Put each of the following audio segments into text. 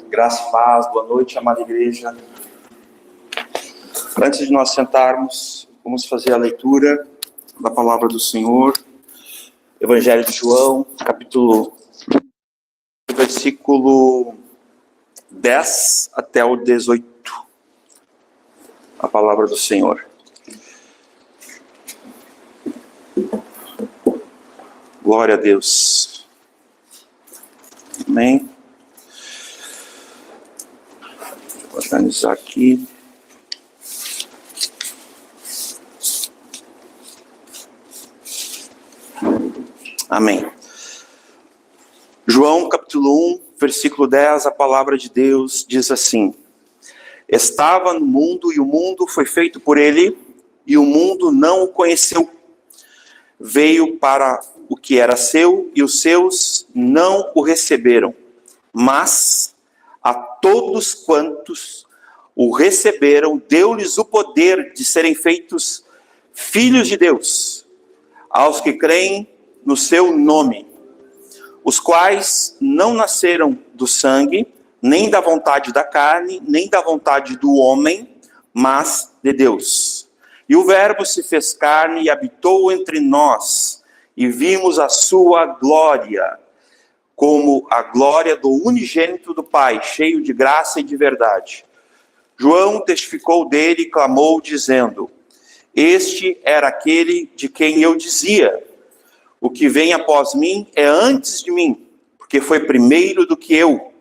Graça e paz, boa noite, amada igreja. Antes de nós sentarmos, vamos fazer a leitura da palavra do Senhor. Evangelho de João, capítulo, versículo 10 até o 18. A palavra do Senhor. Glória a Deus. Amém. Vou organizar aqui. Amém. João capítulo 1, versículo 10, a palavra de Deus diz assim: Estava no mundo e o mundo foi feito por ele, e o mundo não o conheceu. Veio para o que era seu, e os seus não o receberam. Mas a todos quantos o receberam, deu-lhes o poder de serem feitos filhos de Deus, aos que creem no seu nome, os quais não nasceram do sangue, nem da vontade da carne, nem da vontade do homem, mas de Deus. E o Verbo se fez carne e habitou entre nós, e vimos a sua glória, como a glória do unigênito do Pai, cheio de graça e de verdade. João testificou dele e clamou, dizendo: Este era aquele de quem eu dizia: O que vem após mim é antes de mim, porque foi primeiro do que eu.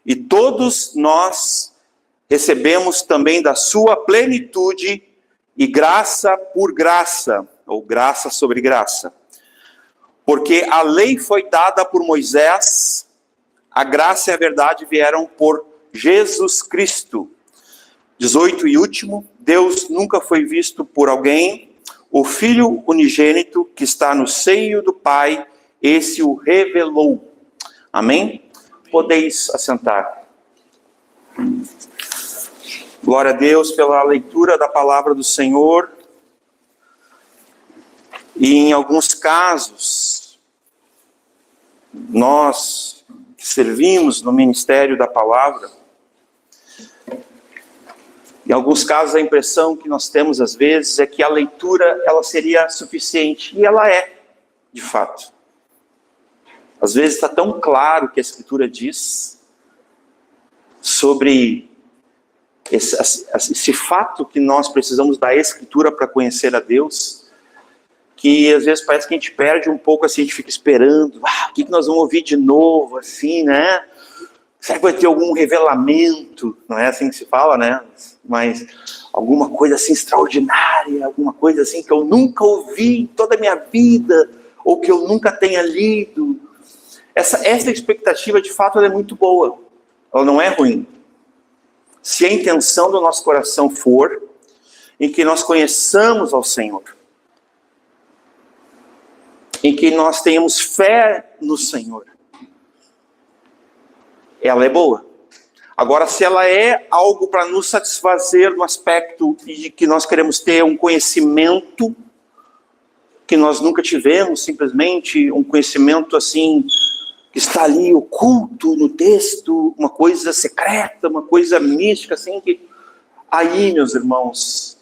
E todos nós recebemos também da sua plenitude, e graça por graça, ou graça sobre graça. Porque a lei foi dada por Moisés, a graça e a verdade vieram por Jesus Cristo. 18 e último, Deus nunca foi visto por alguém. O Filho unigênito que está no seio do Pai, esse o revelou. Amém? Podeis assentar. Glória a Deus pela leitura da palavra do Senhor. E em alguns casos, nós que servimos no ministério da palavra, em alguns casos a impressão que nós temos às vezes é que a leitura ela seria suficiente, e ela é, de fato. Às vezes está tão claro o que a Escritura diz sobre esse fato que nós precisamos da Escritura para conhecer a Deus, que às vezes parece que a gente perde um pouco, assim, a gente fica esperando, o que nós vamos ouvir de novo, assim, né? Será que vai ter algum revelamento? Não é assim que se fala, né? Mas alguma coisa assim extraordinária, alguma coisa assim que eu nunca ouvi em toda a minha vida, ou que eu nunca tenha lido. Essa expectativa, de fato, ela é muito boa. Ela não é ruim. Se a intenção do nosso coração for em que nós conheçamos ao Senhor, em que nós tenhamos fé no Senhor, ela é boa. Agora, se ela é algo para nos satisfazer no aspecto de que nós queremos ter um conhecimento que nós nunca tivemos, simplesmente um conhecimento assim, que está ali oculto no texto, uma coisa secreta, uma coisa mística, assim, que aí, meus irmãos,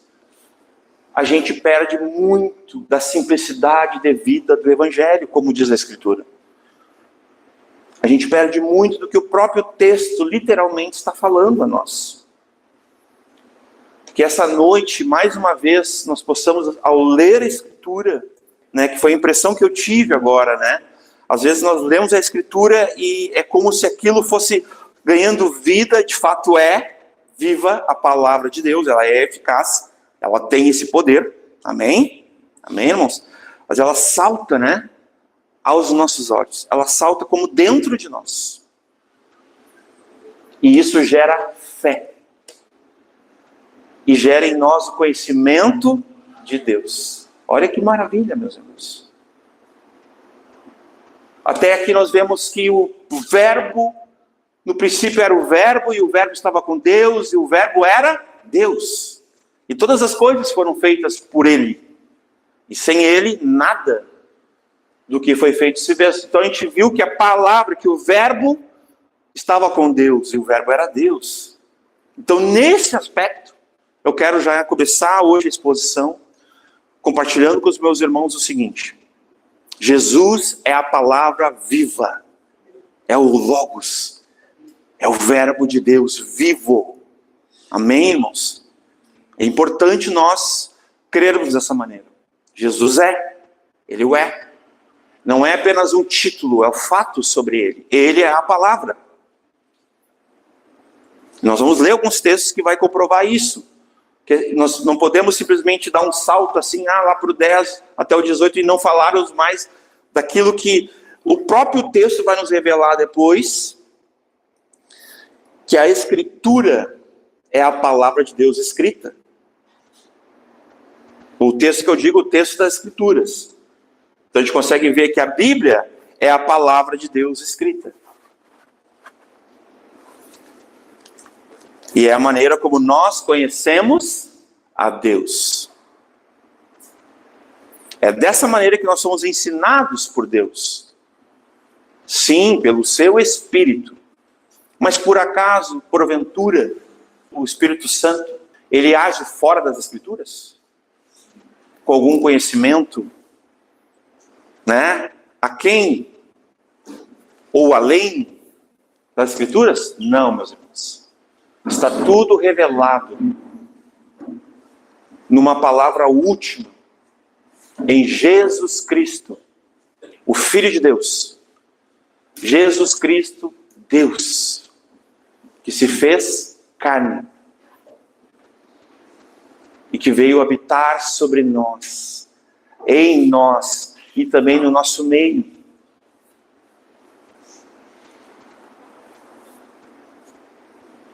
a gente perde muito da simplicidade devida do Evangelho, como diz a Escritura. A gente perde muito do que o próprio texto literalmente está falando a nós. Que essa noite, mais uma vez, nós possamos, ao ler a Escritura, né, que foi a impressão que eu tive agora, né? Às vezes nós lemos a Escritura e é como se aquilo fosse ganhando vida, de fato é viva a palavra de Deus, ela é eficaz, ela tem esse poder, amém? Amém, irmãos? Mas ela salta, né, aos nossos olhos, ela salta como dentro de nós. E isso gera fé. E gera em nós o conhecimento de Deus. Olha que maravilha, meus irmãos. Até aqui nós vemos que o Verbo, no princípio era o Verbo, e o Verbo estava com Deus, e o Verbo era Deus. E todas as coisas foram feitas por Ele. E sem Ele, nada do que foi feito se fez. Então a gente viu que a palavra, que o Verbo estava com Deus e o Verbo era Deus. Então, nesse aspecto, eu quero já começar hoje a exposição compartilhando com os meus irmãos o seguinte: Jesus é a palavra viva, é o Logos, é o Verbo de Deus vivo. Amém, irmãos? É importante nós crermos dessa maneira. Jesus Ele o é. Não é apenas um título, é o fato sobre Ele. Ele é a palavra. Nós vamos ler alguns textos que vai comprovar isso. Que nós não podemos simplesmente dar um salto assim, lá para o 10 até o 18 e não falarmos mais daquilo que o próprio texto vai nos revelar depois, que a Escritura é a palavra de Deus escrita. O texto que eu digo, o texto das Escrituras. Então a gente consegue ver que a Bíblia é a palavra de Deus escrita. E é a maneira como nós conhecemos a Deus. É dessa maneira que nós somos ensinados por Deus. Sim, pelo seu Espírito. Mas por acaso, porventura, o Espírito Santo, ele age fora das Escrituras? Com algum conhecimento, né? A quem? Ou além das Escrituras? Não, meus irmãos. Está tudo revelado numa palavra última, em Jesus Cristo, o Filho de Deus. Jesus Cristo, Deus, que se fez carne e que veio habitar sobre nós, em nós e também no nosso meio.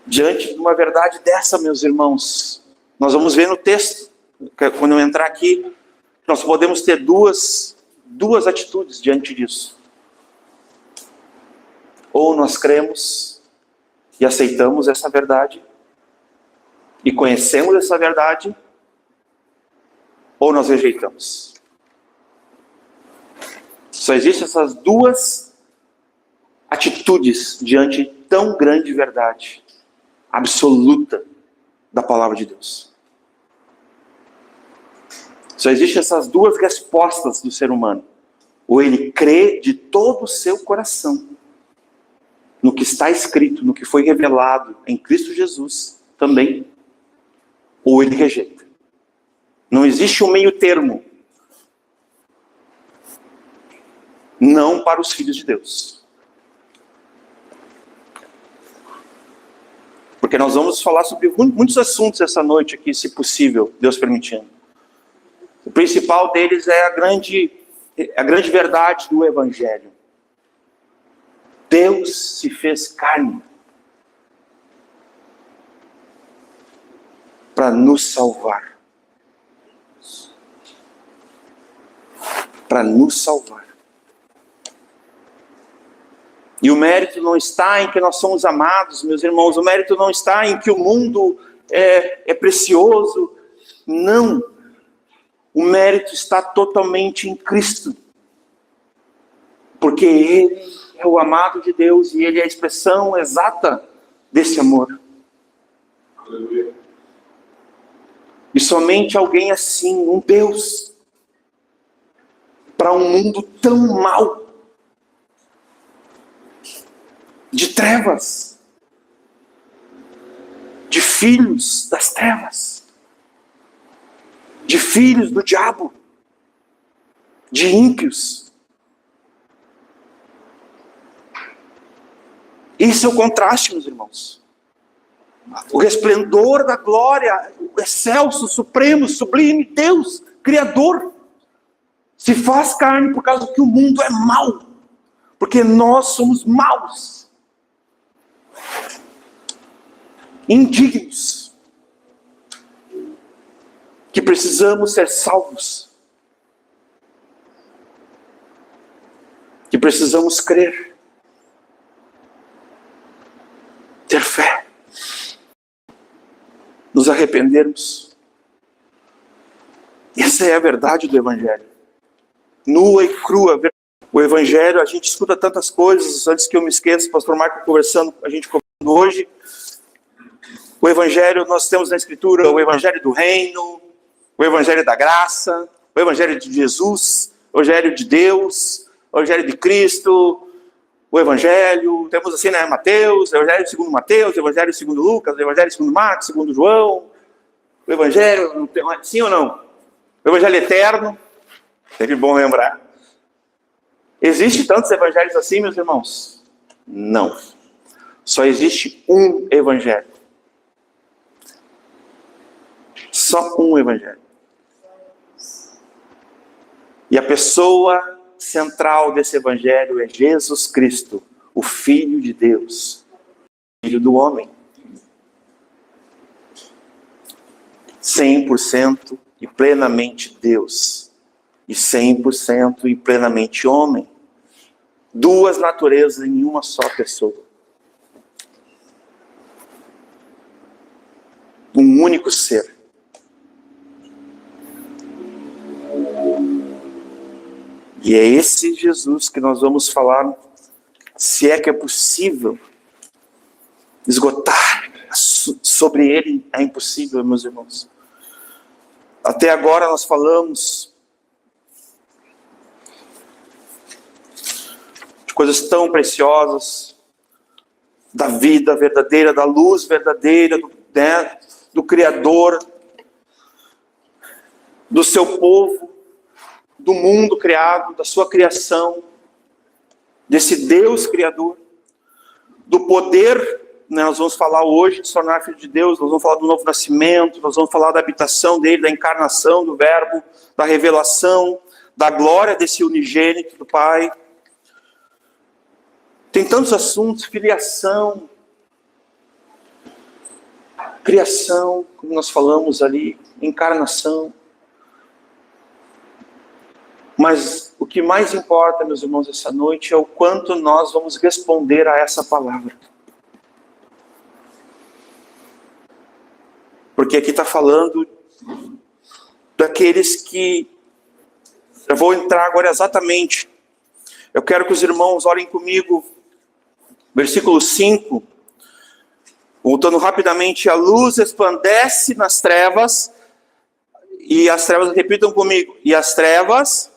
Diante de uma verdade dessa, meus irmãos, nós vamos ver no texto, quando eu entrar aqui, nós podemos ter duas atitudes diante disso. Ou nós cremos e aceitamos essa verdade, e conhecemos essa verdade, ou nós rejeitamos. Só existem essas duas atitudes diante de tão grande verdade absoluta da palavra de Deus. Só existem essas duas respostas do ser humano. Ou ele crê de todo o seu coração no que está escrito, no que foi revelado em Cristo Jesus também, ou ele rejeita. Não existe um meio termo. Não para os filhos de Deus. Porque nós vamos falar sobre muitos assuntos essa noite aqui, se possível, Deus permitindo. O principal deles é a grande verdade do Evangelho. Deus se fez carne para nos salvar. Para nos salvar. E o mérito não está em que nós somos amados, meus irmãos. O mérito não está em que o mundo é precioso. Não. O mérito está totalmente em Cristo. Porque Ele é o amado de Deus e Ele é a expressão exata desse amor. Aleluia. E somente alguém assim, um Deus, para um mundo tão mau, de trevas, de filhos das trevas, de filhos do diabo, de ímpios. Esse é o contraste, meus irmãos. O resplendor da glória, o excelso, supremo, sublime Deus, Criador, se faz carne por causa que o mundo é mau, porque nós somos maus, indignos, que precisamos ser salvos, que precisamos crer, ter fé, nos arrependermos. Essa é a verdade do Evangelho, nua e crua. O Evangelho, a gente escuta tantas coisas, antes que eu me esqueça, o pastor Marco conversando, a gente conversando hoje. O Evangelho, nós temos na Escritura o Evangelho do Reino, o Evangelho da Graça, o Evangelho de Jesus, o Evangelho de Deus, o Evangelho de Cristo, o Evangelho, temos assim, né, Mateus, o Evangelho segundo Mateus, o Evangelho segundo Lucas, o Evangelho segundo Marcos, segundo João, o Evangelho, sim ou não? O Evangelho eterno, sempre bom lembrar. Existe tantos evangelhos assim, meus irmãos? Não. Só existe um evangelho. Só um evangelho. E a pessoa central desse evangelho é Jesus Cristo, o Filho de Deus, Filho do homem. 100% e plenamente Deus. E 100% e plenamente homem. Duas naturezas em uma só pessoa. Um único ser. E é esse Jesus que nós vamos falar, se é que é possível esgotar sobre ele, é impossível, meus irmãos. Até agora nós falamos de coisas tão preciosas, da vida verdadeira, da luz verdadeira, do Criador, do seu povo, do mundo criado, da sua criação, desse Deus Criador, do poder, né, nós vamos falar hoje de se tornar filho de Deus, nós vamos falar do novo nascimento, nós vamos falar da habitação dele, da encarnação do Verbo, da revelação, da glória desse unigênito do Pai. Tem tantos assuntos, filiação, criação, como nós falamos ali, encarnação. Mas o que mais importa, meus irmãos, essa noite é o quanto nós vamos responder a essa palavra. Porque aqui está falando daqueles que... Eu vou entrar agora exatamente. Eu quero que os irmãos olhem comigo. Versículo 5. Voltando rapidamente. A luz resplandece nas trevas. E as trevas, repitam comigo. E as trevas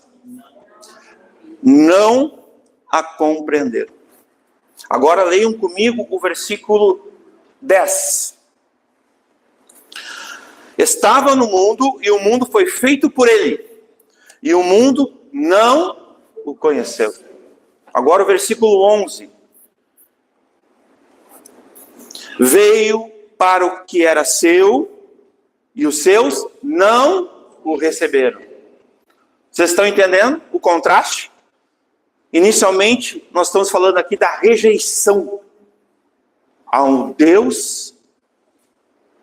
não a compreenderam. Agora leiam comigo o versículo 10. Estava no mundo e o mundo foi feito por ele. E o mundo não o conheceu. Agora o versículo 11. Veio para o que era seu e os seus não o receberam. Vocês estão entendendo o contraste? Inicialmente, nós estamos falando aqui da rejeição a um Deus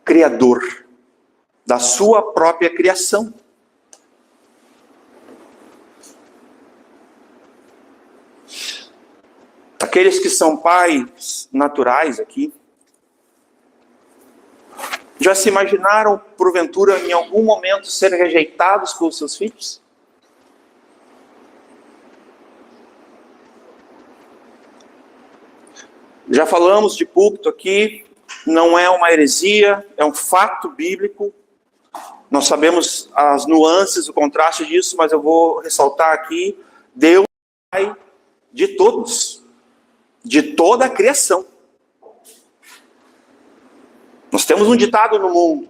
Criador, da sua própria criação. Aqueles que são pais naturais aqui, já se imaginaram, porventura, em algum momento, ser rejeitados pelos seus filhos? Já falamos de púlpito aqui, não é uma heresia, é um fato bíblico. Nós sabemos as nuances, o contraste disso, mas eu vou ressaltar aqui, Deus é Pai de todos, de toda a criação. Nós temos um ditado no mundo.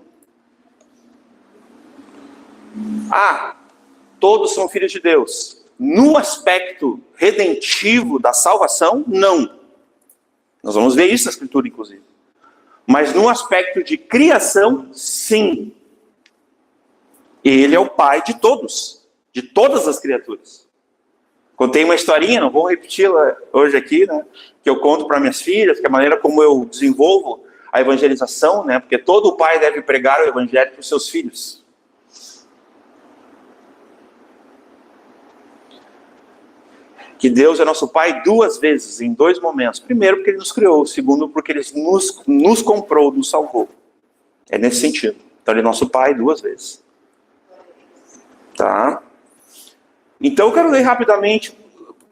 Todos são filhos de Deus. No aspecto redentivo da salvação, não. Nós vamos ver isso na Escritura, inclusive. Mas no aspecto de criação, sim. Ele é o Pai de todos, de todas as criaturas. Contei uma historinha, não vou repeti-la hoje aqui, né? Que eu conto para minhas filhas, que é a maneira como eu desenvolvo a evangelização, né? Porque todo pai deve pregar o evangelho para os seus filhos. Que Deus é nosso Pai duas vezes, em dois momentos. Primeiro, porque Ele nos criou. Segundo, porque Ele nos comprou, nos salvou. É nesse sentido. Então, Ele é nosso Pai duas vezes. Tá? Então, eu quero ler rapidamente,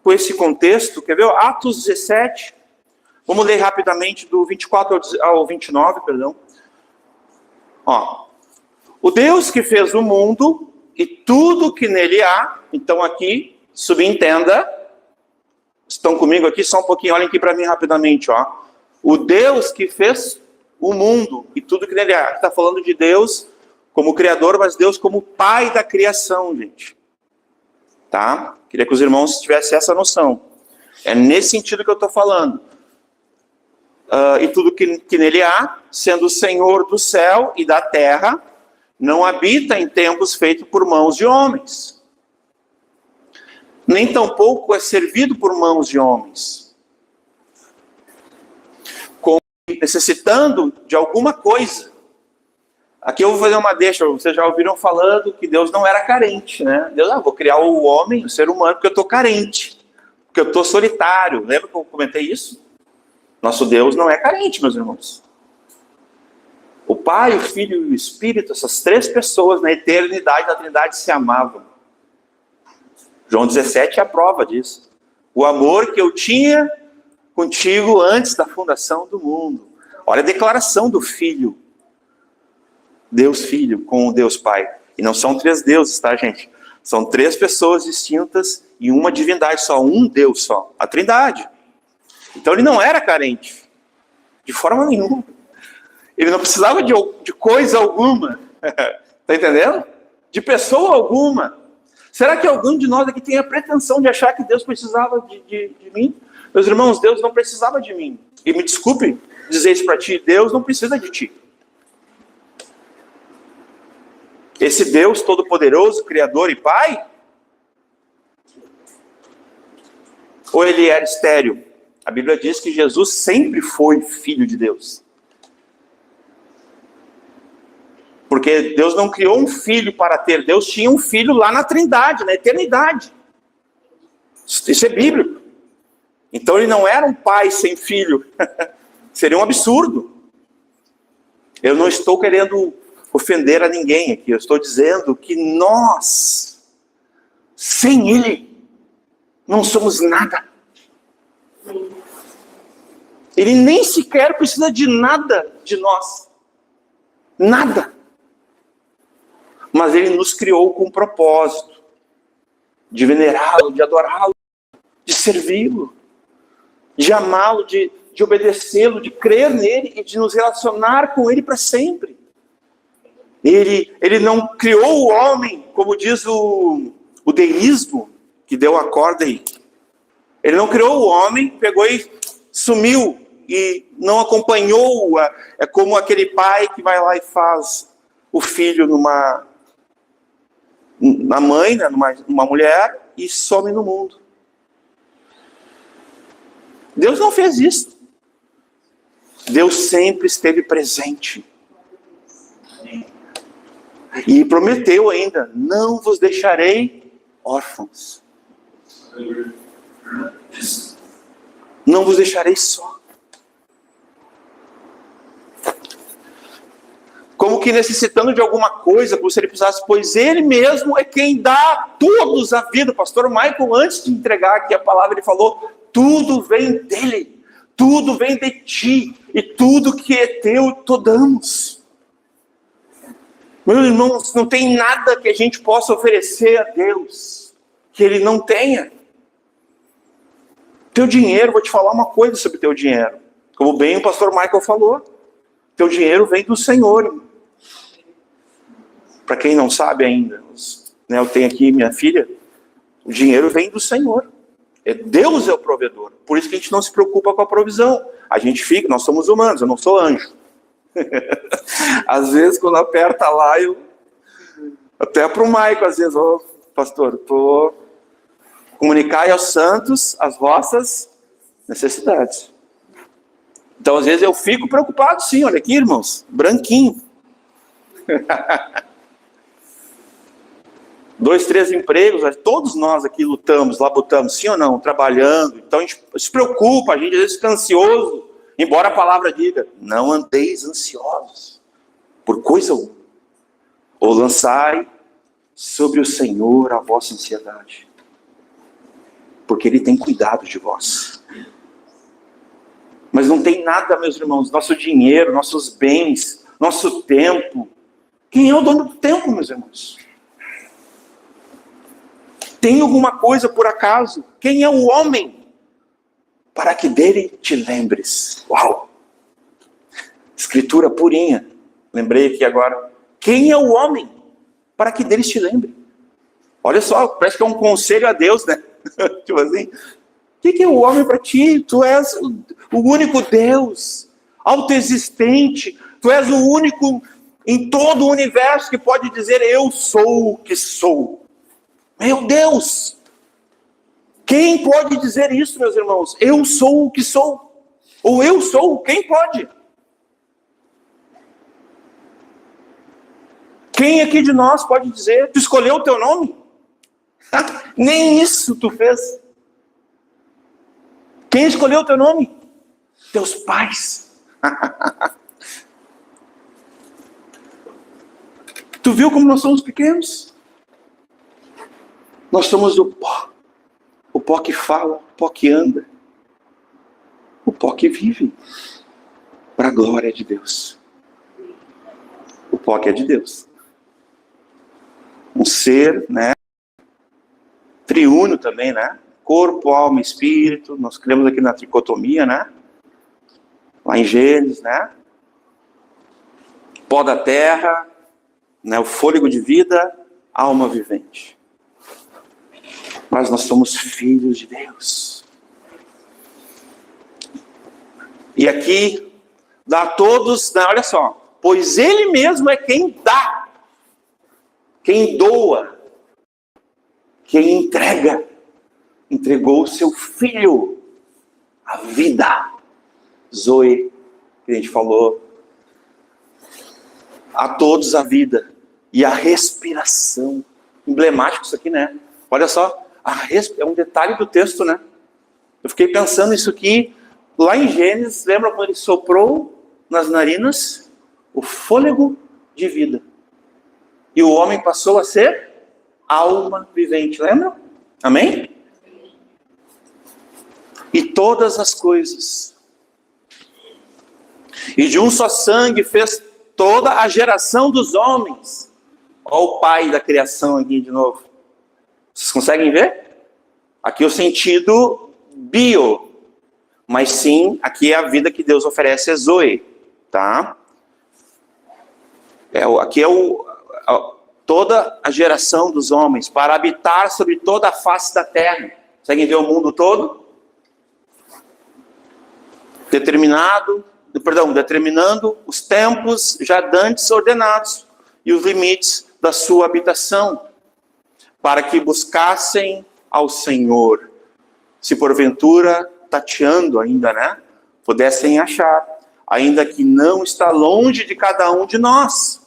com esse contexto. Quer ver? Atos 17. Vamos ler rapidamente do 24 ao 29, perdão. Ó. O Deus que fez o mundo e tudo que nele há. Então aqui, subentenda. Estão comigo aqui? Só um pouquinho. Olhem aqui para mim rapidamente. Ó. O Deus que fez o mundo e tudo que nele há. Está falando de Deus como Criador, mas Deus como Pai da criação, gente. Tá? Queria que os irmãos tivessem essa noção. É nesse sentido que eu estou falando. E tudo que nele há, sendo o Senhor do céu e da terra, não habita em templos feitos por mãos de homens. Nem tampouco é servido por mãos de homens. Como necessitando de alguma coisa. Aqui eu vou fazer uma deixa. Vocês já ouviram falando que Deus não era carente, né? Deus, vou criar o homem, o ser humano, porque eu estou carente. Porque eu estou solitário. Lembra que eu comentei isso? Nosso Deus não é carente, meus irmãos. O Pai, o Filho e o Espírito, essas três pessoas na eternidade da Trindade se amavam. João 17 é a prova disso. O amor que eu tinha contigo antes da fundação do mundo. Olha a declaração do Filho. Deus Filho com o Deus Pai. E não são três deuses, tá, gente? São três pessoas distintas e uma divindade só, um Deus só. A Trindade. Então ele não era carente. De forma nenhuma. Ele não precisava de coisa alguma. Está entendendo? De pessoa alguma. Será que algum de nós aqui tem a pretensão de achar que Deus precisava de mim? Meus irmãos, Deus não precisava de mim. E me desculpe dizer isso para ti, Deus não precisa de ti. Esse Deus todo-poderoso, Criador e Pai, ou ele era estéril? A Bíblia diz que Jesus sempre foi Filho de Deus. Porque Deus não criou um filho para ter. Deus tinha um filho lá na Trindade, na eternidade. Isso é bíblico. Então ele não era um pai sem filho. Seria um absurdo. Eu não estou querendo ofender a ninguém aqui. Eu estou dizendo que nós, sem ele, não somos nada. Ele nem sequer precisa de nada de nós. Nada. Mas ele nos criou com um propósito. De venerá-lo, de adorá-lo, de servi-lo, de amá-lo, de obedecê-lo, de crer nele e de nos relacionar com ele para sempre. Ele não criou o homem, como diz o deísmo, que deu a corda aí. Ele não criou o homem, pegou e sumiu e não acompanhou. É como aquele pai que vai lá e faz o filho na mãe, né, numa mulher, e some no mundo. Deus não fez isso. Deus sempre esteve presente. E prometeu ainda, não vos deixarei órfãos. Não vos deixarei só. Como que necessitando de alguma coisa, como se ele precisasse, pois ele mesmo é quem dá a todos a vida. O pastor Michael, antes de entregar aqui a palavra, ele falou, tudo vem dele, tudo vem de ti, e tudo que é teu, te damos. Meus irmãos, não tem nada que a gente possa oferecer a Deus, que ele não tenha. Teu dinheiro, vou te falar uma coisa sobre teu dinheiro. Como bem o pastor Michael falou, teu dinheiro vem do Senhor. Para quem não sabe ainda, né, eu tenho aqui minha filha, o dinheiro vem do Senhor. Deus é o provedor. Por isso que a gente não se preocupa com a provisão. A gente fica, nós somos humanos, eu não sou anjo. Às vezes, quando aperta lá, até para o Michael, às vezes, pastor, estou comunicar aos santos as vossas necessidades. Então, às vezes, eu fico preocupado, sim, olha aqui, irmãos, branquinho. 2, 3 empregos, todos nós aqui lutamos, labutamos, sim ou não, trabalhando. Então, a gente se preocupa, a gente às vezes fica ansioso, embora a palavra diga, não andeis ansiosos por coisa alguma, ou lançai sobre o Senhor a vossa ansiedade. porque Ele tem cuidado de vós. Mas não tem nada, meus irmãos, nosso dinheiro, nossos bens, nosso tempo. Quem é o dono do tempo, meus irmãos? Tem alguma coisa por acaso? Quem é o homem para que dele te lembres? Uau! Escritura purinha. Lembrei aqui agora. Quem é o homem para que dele te lembre? Olha só, parece que é um conselho a Deus, né? Tipo assim, o que é o homem para ti? Tu és o único Deus, autoexistente. Tu és o único em todo o universo que pode dizer, eu sou o que sou. Meu Deus! Quem pode dizer isso, meus irmãos? Eu sou o que sou. Ou eu sou, quem pode? Quem aqui de nós pode dizer, tu escolheu o teu nome? Nem isso tu fez. Quem escolheu o teu nome? Teus pais. Tu viu como nós somos pequenos? Nós somos o pó que fala, o pó que anda, o pó que vive, para a glória de Deus. O pó que é de Deus. Um ser, né? Triúno também, né? Corpo, alma, espírito. Nós cremos aqui na tricotomia, né? Lá em Gênesis, né? Pó da terra, né? O fôlego de vida, alma vivente. Mas nós somos filhos de Deus. E aqui dá a todos, né? Olha só, pois Ele mesmo é quem dá, quem doa, quem entrega. Entregou o seu Filho, a vida. Zoe, que a gente falou. A todos a vida e a respiração. Emblemático isso aqui, né? Olha só, é um detalhe do texto, né? Eu fiquei pensando isso aqui, lá em Gênesis, lembra quando ele soprou nas narinas o fôlego de vida? E o homem passou a ser alma vivente, lembra? Amém? E todas as coisas. E de um só sangue fez toda a geração dos homens. Olha o pai da criação aqui de novo. Vocês conseguem ver? Aqui é o sentido bio. Mas sim, aqui é a vida que Deus oferece, é Zoe. Tá? Aqui é toda a geração dos homens, para habitar sobre toda a face da terra. Conseguem ver o mundo todo? Determinando os tempos já dantes ordenados e os limites da sua habitação, para que buscassem ao Senhor, se porventura, tateando ainda, né, pudessem achar, ainda que não está longe de cada um de nós,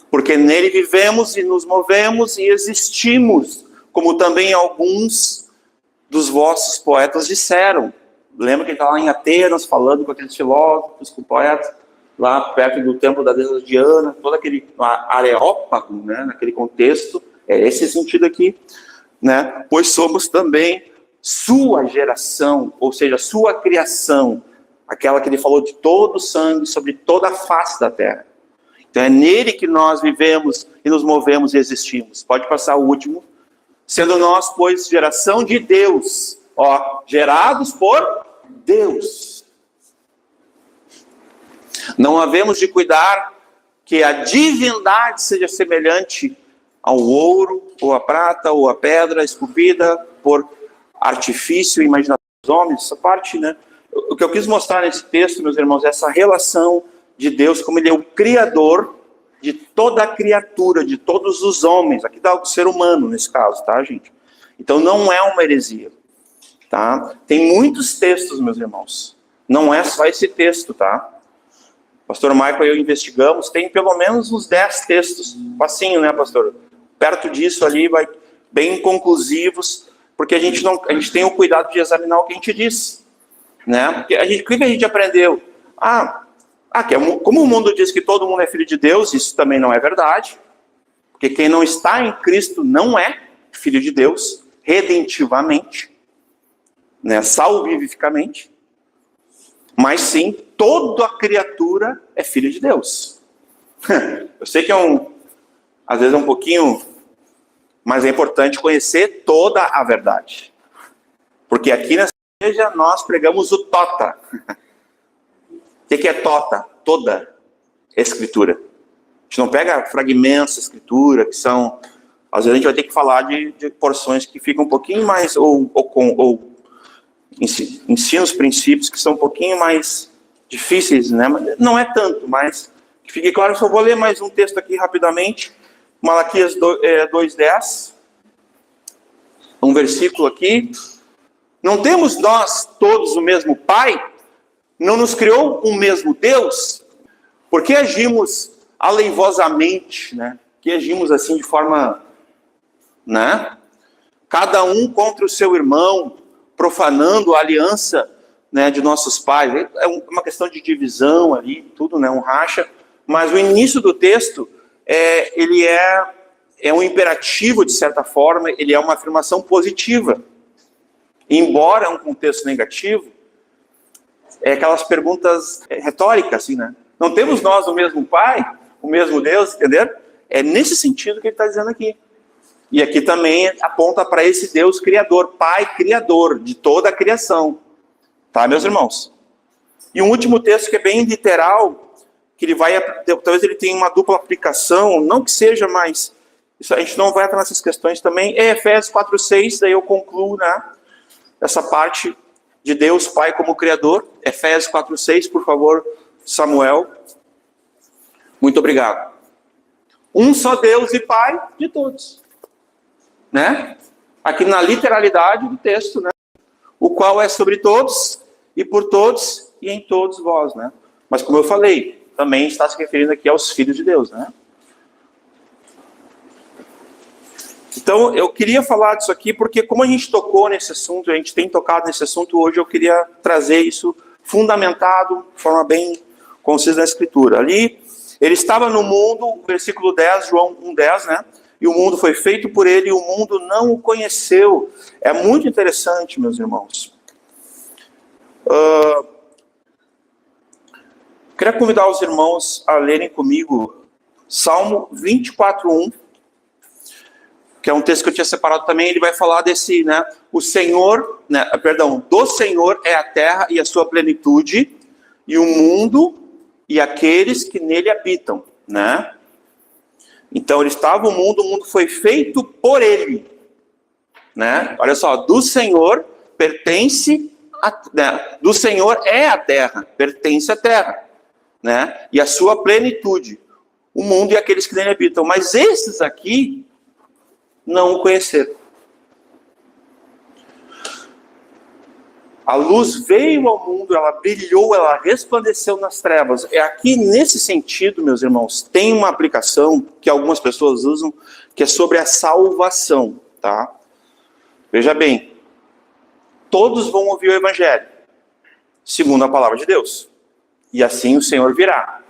porque nele vivemos e nos movemos e existimos, como também alguns dos vossos poetas disseram. Lembra que ele está lá em Atenas, falando com aqueles filósofos, com poetas, lá perto do templo da deusa Diana, todo aquele areópago, né, naquele contexto, é esse sentido aqui, né? Pois somos também sua geração, ou seja, sua criação, aquela que ele falou de todo o sangue, sobre toda a face da terra. Então é nele que nós vivemos e nos movemos e existimos. Pode passar o último. Sendo nós, pois, geração de Deus, gerados por Deus. Não havemos de cuidar que a divindade seja semelhante ao ouro, ou a prata, ou a pedra esculpida por artifício e imaginação dos homens. Essa parte, né? O que eu quis mostrar nesse texto, meus irmãos, é essa relação de Deus, como ele é o criador de toda a criatura, de todos os homens. Aqui dá o ser humano nesse caso, tá, gente? Então não é uma heresia, tá? Tem muitos textos, meus irmãos. Não é só esse texto, tá? Pastor Michael e eu investigamos, tem pelo menos uns 10 textos, facinho, né, pastor? Perto disso ali, vai bem conclusivos, porque a gente tem o cuidado de examinar o que a gente diz, né? Porque o que a gente aprendeu? Como o mundo diz que todo mundo é filho de Deus, isso também não é verdade, porque quem não está em Cristo não é filho de Deus, redentivamente, né, salvificamente, mas sim, toda a criatura é filha de Deus. Eu sei que às vezes é um pouquinho, mas é importante conhecer toda a verdade. Porque aqui nessa igreja nós pregamos o tota. O que é tota? Toda a Escritura. A gente não pega fragmentos da Escritura, que são... Às vezes a gente vai ter que falar de porções que ficam um pouquinho mais... Ou ensinos, princípios que são um pouquinho mais difíceis, né? Não é tanto, mas que fique claro. Eu só vou ler mais um texto aqui rapidamente. Malaquias 2:10. Um versículo aqui. Não temos nós todos o mesmo Pai? Não nos criou o mesmo Deus? Por que agimos aleivosamente, né? Que agimos assim de forma, né? Cada um contra o seu irmão, profanando a aliança, né, de nossos pais. É uma questão de divisão ali, tudo, né? Um racha. Mas o início do texto ele é um imperativo de certa forma. Ele é uma afirmação positiva. Embora é um contexto negativo, é aquelas perguntas retóricas, assim, né? Não temos nós o mesmo Pai, o mesmo Deus, entendeu? É nesse sentido que ele está dizendo aqui. E aqui também aponta para esse Deus criador, Pai criador de toda a criação. Tá, meus irmãos? E um último texto que é bem literal, que ele vai, talvez ele tenha uma dupla aplicação, não que seja, mas isso, a gente não vai entrar nessas questões também, é Efésios 4:6, daí eu concluo, né? Essa parte de Deus Pai como Criador. Efésios 4:6, por favor, Samuel. Muito obrigado. Um só Deus e Pai de todos. Né? Aqui na literalidade do texto, né? O qual é sobre todos, e por todos, e em todos vós, né? Mas como eu falei, também está se referindo aqui aos filhos de Deus, né? Então, eu queria falar disso aqui, porque como a gente tocou nesse assunto, a gente tem tocado nesse assunto hoje, eu queria trazer isso fundamentado, de forma bem concisa na Escritura. Ali, ele estava no mundo, versículo 10, João 1:10, né? E o mundo foi feito por ele, e o mundo não o conheceu. É muito interessante, meus irmãos. Queria convidar os irmãos a lerem comigo Salmo 24:1. Que é um texto que eu tinha separado também. Ele vai falar desse, né, o Senhor, né, perdão, do Senhor é a terra e a sua plenitude, e o mundo e aqueles que nele habitam, né? Então ele estava o mundo foi feito por ele, né? Olha só, do Senhor pertence, né, do Senhor é a terra, pertence à terra, né? E a sua plenitude, o mundo e aqueles que nele habitam. Mas esses aqui não o conheceram. A luz veio ao mundo, ela brilhou, ela resplandeceu nas trevas. É aqui nesse sentido, meus irmãos, tem uma aplicação que algumas pessoas usam, que é sobre a salvação, tá? Veja bem, todos vão ouvir o Evangelho, segundo a palavra de Deus. E assim o Senhor virá.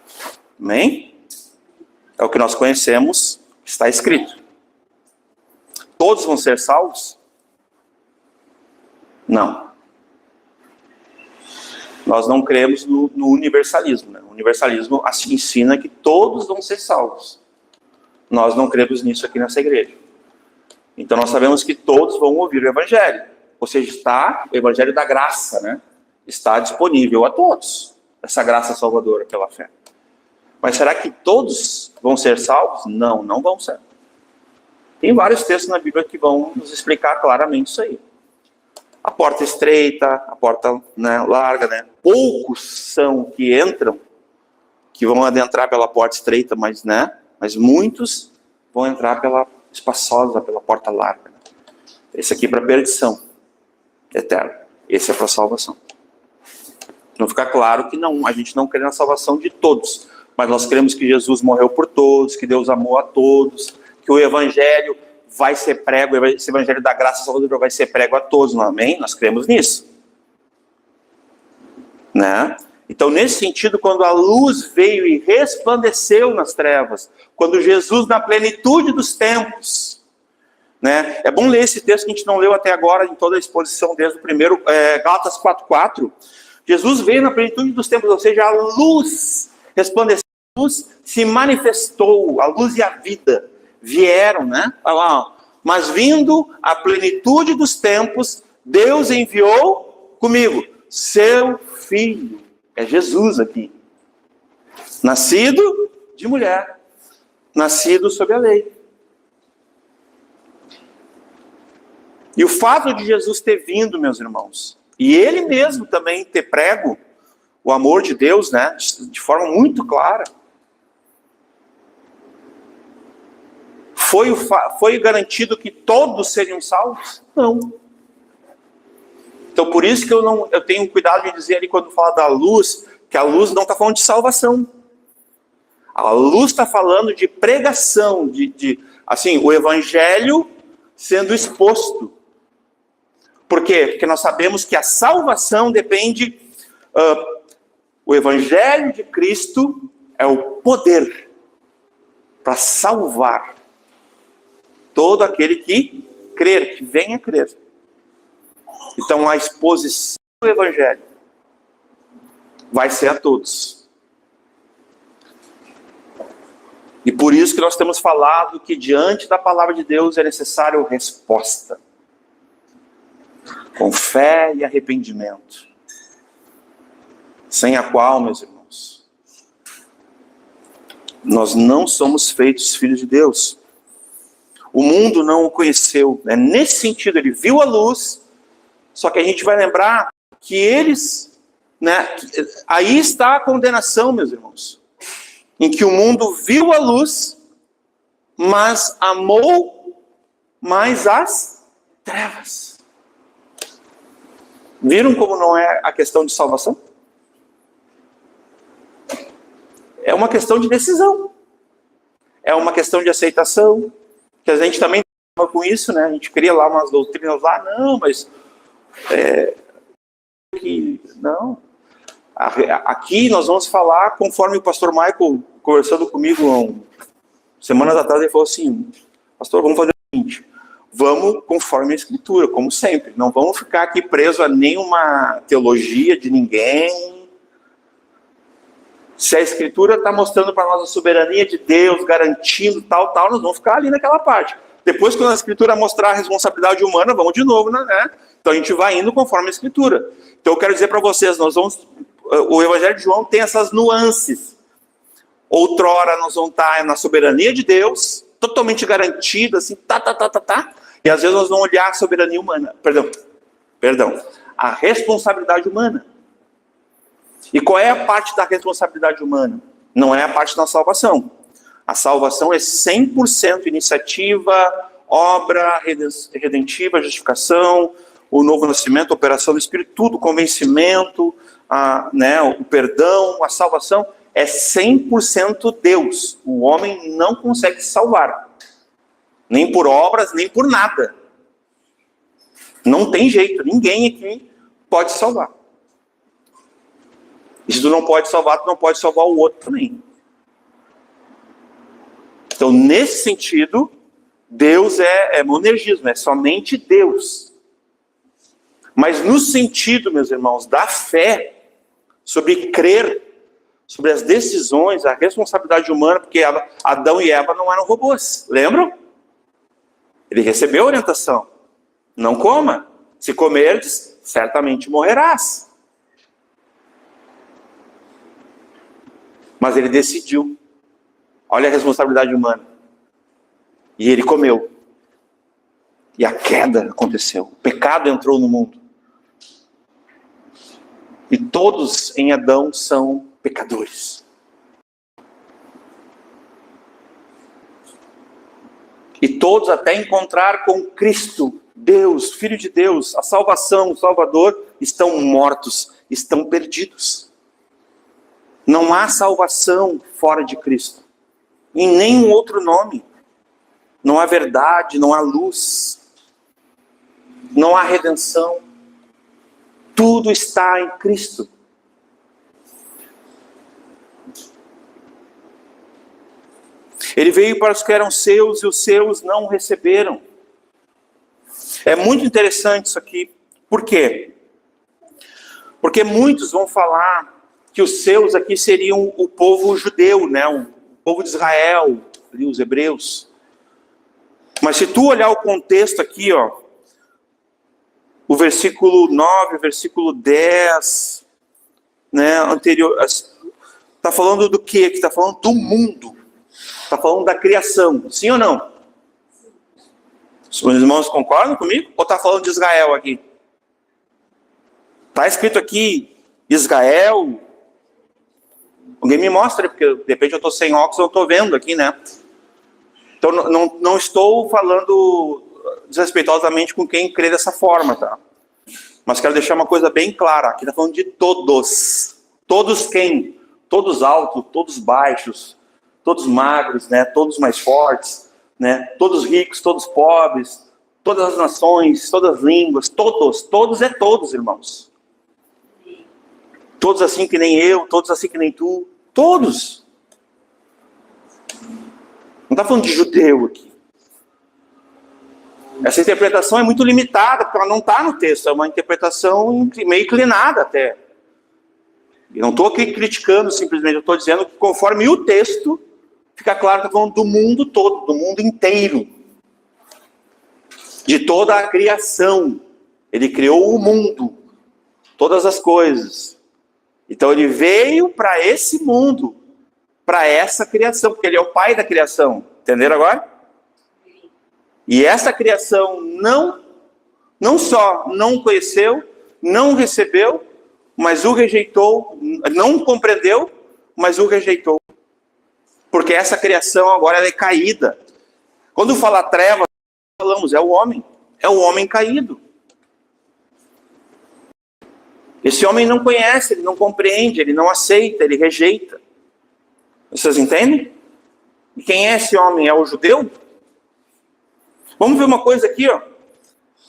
Amém? É o que nós conhecemos, está escrito. Todos vão ser salvos? Não. Nós não cremos no universalismo, né? O universalismo assim ensina que todos vão ser salvos. Nós não cremos nisso aqui nessa igreja. Então nós sabemos que todos vão ouvir o Evangelho. Ou seja, está o Evangelho da graça, né? Está disponível a todos. Essa graça salvadora pela fé. Mas será que todos vão ser salvos? Não, não vão ser. Tem vários textos na Bíblia que vão nos explicar claramente isso aí. A porta estreita, a porta, né, larga, né? Poucos são que entram, que vão adentrar pela porta estreita, mas muitos vão entrar pela espaçosa, pela porta larga. Né? Esse aqui é para perdição eterna. Esse é para salvação. Então fica claro que não, a gente não crê na salvação de todos, mas nós cremos que Jesus morreu por todos, que Deus amou a todos, que o Evangelho vai ser prego, esse Evangelho da graça salvadora vai ser prego a todos, não, amém? Nós cremos nisso. Né? Então, nesse sentido, quando a luz veio e resplandeceu nas trevas, quando Jesus, na plenitude dos tempos, Né? É bom ler esse texto que a gente não leu até agora em toda a exposição, desde o primeiro, Gálatas 4:4. Jesus veio na plenitude dos tempos, ou seja, a luz resplandeceu, a luz se manifestou, a luz e a vida vieram, né? Olha lá, ó. Mas vindo a plenitude dos tempos, Deus enviou comigo seu filho, é Jesus aqui, nascido de mulher, nascido sob a lei. E o fato de Jesus ter vindo, meus irmãos, e ele mesmo também ter prego o amor de Deus, né, de forma muito clara, foi garantido que todos seriam salvos? Não. Então por isso que eu tenho cuidado de dizer ali quando fala da luz, que a luz não está falando de salvação. A luz está falando de pregação, assim, o evangelho sendo exposto. Por quê? Porque nós sabemos que a salvação depende... o evangelho de Cristo é o poder para salvar todo aquele que crer, que venha a crer. Então a exposição do evangelho vai ser a todos. E por isso que nós temos falado que diante da palavra de Deus é necessário resposta. Com fé e arrependimento. Sem a qual, meus irmãos, nós não somos feitos filhos de Deus. O mundo não o conheceu. Né? Nesse sentido, ele viu a luz, só que a gente vai lembrar que eles... Né, aí está a condenação, meus irmãos. Em que o mundo viu a luz, mas amou mais as trevas. Viram como não é a questão de salvação? É uma questão de decisão. É uma questão de aceitação. Que a gente também estava com isso, né? A gente cria lá umas doutrinas lá, não, mas... não. Aqui nós vamos falar conforme o pastor Michael, conversando comigo semanas atrás, ele falou assim, pastor, vamos fazer o seguinte, vamos conforme a Escritura, como sempre, não vamos ficar aqui presos a nenhuma teologia de ninguém. Se a Escritura está mostrando para nós a soberania de Deus, garantindo tal, nós vamos ficar ali naquela parte. Depois, quando a Escritura mostrar a responsabilidade humana, vamos de novo, né? Então a gente vai indo conforme a Escritura. Então eu quero dizer para vocês, o Evangelho de João tem essas nuances. Outrora nós vamos estar na soberania de Deus, totalmente garantida, assim, e às vezes nós vamos olhar a soberania humana, perdão, a responsabilidade humana. E qual é a parte da responsabilidade humana? Não é a parte da salvação. A salvação é 100% iniciativa, obra redentiva, justificação, o novo nascimento, a operação do Espírito, tudo, convencimento, o perdão, a salvação é 100% Deus. O homem não consegue se salvar. Nem por obras, nem por nada. Não tem jeito, ninguém aqui pode salvar. E se tu não pode salvar, tu não pode salvar o outro também. Então, nesse sentido, Deus é monergismo, é somente Deus. Mas no sentido, meus irmãos, da fé, sobre crer, sobre as decisões, a responsabilidade humana, porque Adão e Eva não eram robôs, lembram? Ele recebeu a orientação, não coma, se comerdes, certamente morrerás. Mas ele decidiu, olha a responsabilidade humana, e ele comeu. E a queda aconteceu, o pecado entrou no mundo. E todos em Adão são pecadores. E todos até encontrar com Cristo, Deus, Filho de Deus, a salvação, o Salvador, estão mortos, estão perdidos. Não há salvação fora de Cristo. Em nenhum outro nome. Não há verdade, não há luz. Não há redenção. Tudo está em Cristo. Ele veio para os que eram seus e os seus não receberam. É muito interessante isso aqui. Por quê? Porque muitos vão falar que os seus aqui seriam o povo judeu, né? O povo de Israel, ali, os hebreus. Mas se tu olhar o contexto aqui, ó, o versículo 9, o versículo 10, né, anterior, está falando do quê? Está falando do mundo. Está falando da criação. Sim ou não? Os irmãos concordam comigo? Ou está falando de Israel aqui? Está escrito aqui Israel. Alguém me mostra, porque de repente eu estou sem óculos, eu estou vendo aqui, né? Então não estou falando desrespeitosamente com quem crê dessa forma, tá? Mas quero deixar uma coisa bem clara. Aqui está falando de todos. Todos quem? Todos altos, todos baixos, todos magros, né? Todos mais fortes, né? Todos ricos, todos pobres, todas as nações, todas as línguas, todos é todos, irmãos. Todos assim que nem eu, todos assim que nem tu, todos. Não está falando de judeu aqui. Essa interpretação é muito limitada, porque ela não está no texto, é uma interpretação meio inclinada até. E não estou aqui criticando simplesmente, eu estou dizendo que conforme o texto, fica claro que está falando do mundo todo, do mundo inteiro. De toda a criação. Ele criou o mundo, todas as coisas. Então ele veio para esse mundo, para essa criação, porque ele é o pai da criação. Entenderam agora? E essa criação não só não conheceu, não recebeu, mas o rejeitou, não compreendeu, mas o rejeitou. Porque essa criação agora ela é caída. Quando fala trevas, falamos, é o homem caído. Esse homem não conhece, ele não compreende, ele não aceita, ele rejeita. Vocês entendem? E quem é esse homem? É o judeu? Vamos ver uma coisa aqui, ó.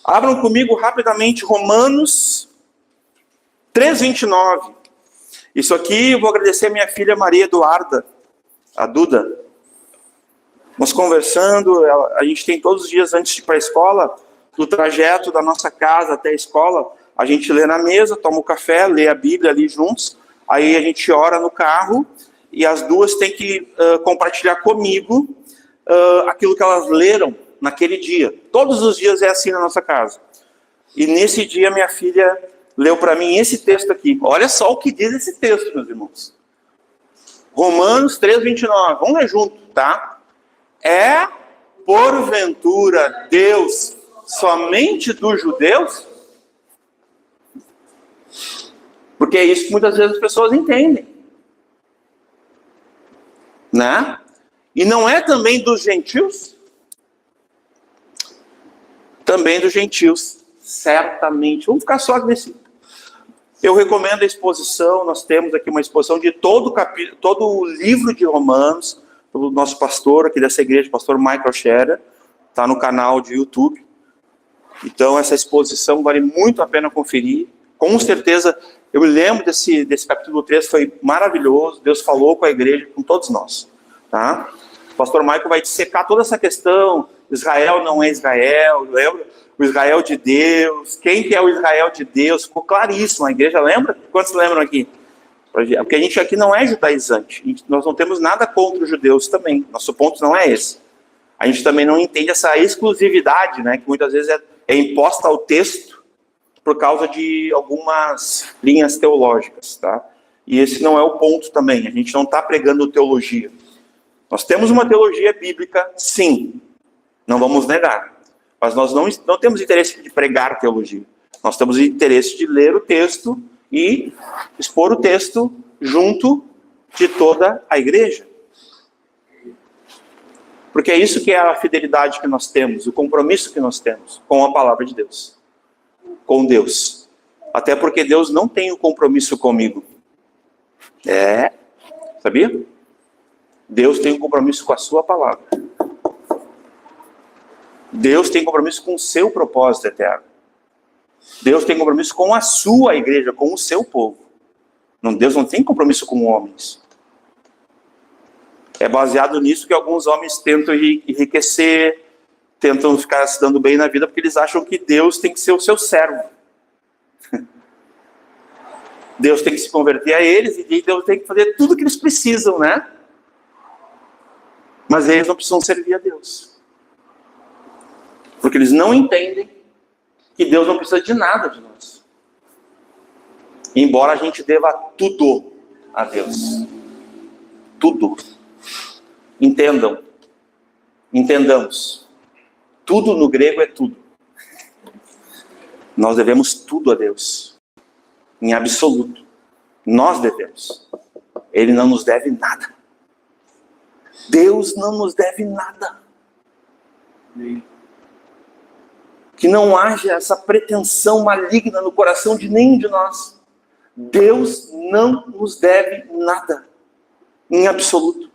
Abram comigo rapidamente Romanos 3:29. Isso aqui eu vou agradecer a minha filha Maria Eduarda, a Duda. Nós conversando, a gente tem todos os dias antes de ir para a escola, do trajeto da nossa casa até a escola, a gente lê na mesa, toma o café, lê a Bíblia ali juntos, aí a gente ora no carro, e as duas têm que compartilhar comigo aquilo que elas leram naquele dia. Todos os dias é assim na nossa casa. E nesse dia minha filha leu para mim esse texto aqui. Olha só o que diz esse texto, meus irmãos. Romanos 3:29. Vamos ler junto, tá? É porventura Deus somente dos judeus? Porque é isso que muitas vezes as pessoas entendem. Né? E não é também dos gentios? Também dos gentios, certamente. Vamos ficar só nesse. Eu recomendo a exposição, nós temos aqui uma exposição de todo o livro de Romanos, do nosso pastor aqui dessa igreja, pastor Michael Scherer, está no canal de YouTube. Então essa exposição vale muito a pena conferir. Com certeza, eu me lembro desse capítulo 3, foi maravilhoso, Deus falou com a igreja, com todos nós. Tá? O pastor Michael vai dissecar toda essa questão, Israel não é Israel, lembra? O Israel de Deus, quem que é o Israel de Deus, ficou claríssimo, a igreja lembra? Quantos lembram aqui? Porque a gente aqui não é judaizante, nós não temos nada contra os judeus também, nosso ponto não é esse. A gente também não entende essa exclusividade, né, que muitas vezes é imposta ao texto por causa de algumas linhas teológicas, tá? E esse não é o ponto também, a gente não está pregando teologia. Nós temos uma teologia bíblica, sim, não vamos negar. Mas nós não temos interesse de pregar teologia. Nós temos interesse de ler o texto e expor o texto junto de toda a igreja. Porque é isso que é a fidelidade que nós temos, o compromisso que nós temos com a palavra de Deus. Com Deus. Até porque Deus não tem um compromisso comigo. Sabia? Deus tem um compromisso com a sua palavra. Deus tem compromisso com o seu propósito eterno. Deus tem compromisso com a sua igreja, com o seu povo. Deus não tem compromisso com homens. É baseado nisso que alguns homens tentam enriquecer, tentam ficar se dando bem na vida porque eles acham que Deus tem que ser o seu servo. Deus tem que se converter a eles e Deus tem que fazer tudo o que eles precisam, né? Mas eles não precisam servir a Deus. Porque eles não entendem que Deus não precisa de nada de nós. Embora a gente deva tudo a Deus. Tudo. Entendamos. Tudo no grego é tudo. Nós devemos tudo a Deus. Em absoluto. Nós devemos. Ele não nos deve nada. Deus não nos deve nada. Que não haja essa pretensão maligna no coração de nenhum de nós. Deus não nos deve nada. Em absoluto.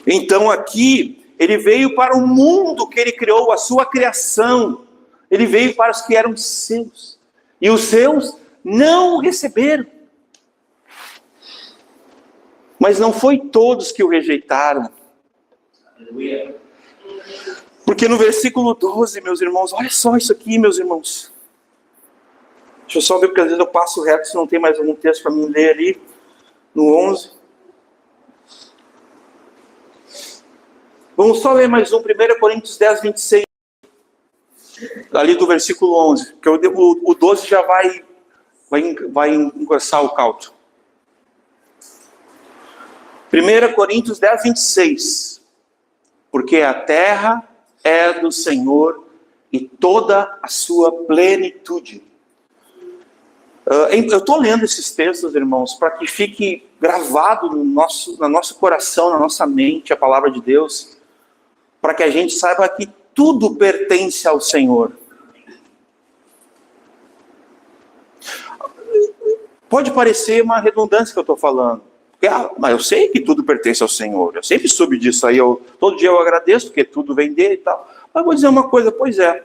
Então aqui, ele veio para o mundo que ele criou, a sua criação. Ele veio para os que eram seus. E os seus não o receberam. Mas não foi todos que o rejeitaram. Porque no versículo 12, meus irmãos, olha só isso aqui, meus irmãos. Deixa eu só ver, porque às vezes eu passo reto, se não tem mais algum texto para mim ler ali, no 11. Vamos só ler mais um, 1 Coríntios 10, 26. Ali do versículo 11, porque o 12 já vai engrossar o caldo. 1 Coríntios 10, 26. Porque a terra é do Senhor e toda a sua plenitude. Eu estou lendo esses textos, irmãos, para que fique gravado no nosso coração, na nossa mente, a palavra de Deus, para que a gente saiba que tudo pertence ao Senhor. Pode parecer uma redundância que eu estou falando. Mas eu sei que tudo pertence ao Senhor. Eu sempre soube disso aí. Todo dia eu agradeço, porque tudo vem dele e tal. Mas vou dizer uma coisa, pois é.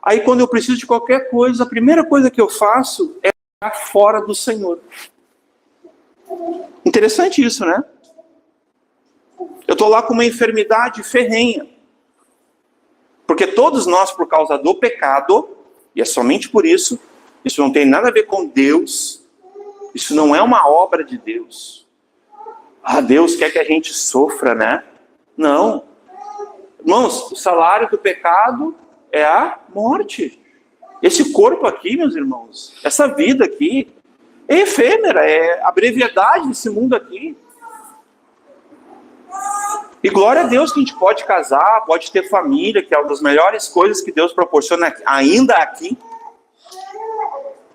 Aí quando eu preciso de qualquer coisa, a primeira coisa que eu faço é ficar fora do Senhor. Interessante isso, né? Eu estou lá com uma enfermidade ferrenha. Porque todos nós, por causa do pecado, e é somente por isso, isso não tem nada a ver com Deus, isso não é uma obra de Deus. Deus quer que a gente sofra, né? Não. Irmãos, o salário do pecado é a morte. Esse corpo aqui, meus irmãos, essa vida aqui, é efêmera, é a brevidade desse mundo aqui. E glória a Deus que a gente pode casar, pode ter família, que é uma das melhores coisas que Deus proporciona ainda aqui.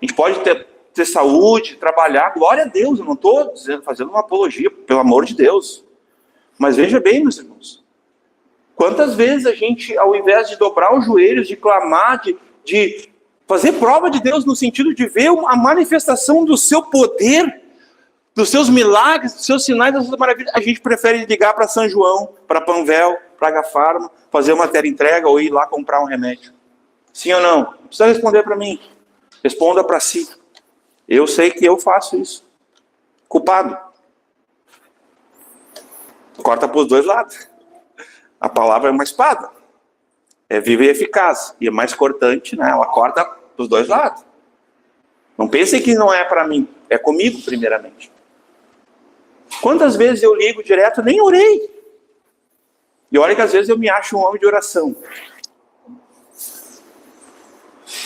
A gente pode ter saúde, trabalhar, glória a Deus, eu não estou fazendo uma apologia, pelo amor de Deus. Mas veja bem, meus irmãos, quantas vezes a gente, ao invés de dobrar os joelhos, de clamar, de fazer prova de Deus no sentido de ver a manifestação do seu poder, dos seus milagres, dos seus sinais, das suas maravilhas, a gente prefere ligar para São João, para Panvel, para Agafarma, fazer uma teleentrega ou ir lá comprar um remédio. Sim ou não? Não precisa responder para mim. Responda para si. Eu sei que eu faço isso. Culpado. Corta para os dois lados. A palavra é uma espada. É viva e eficaz. E é mais cortante, né? Ela corta para os dois lados. Não pensem que não é para mim. É comigo, primeiramente. Quantas vezes eu ligo direto, nem orei. E olha que às vezes eu me acho um homem de oração.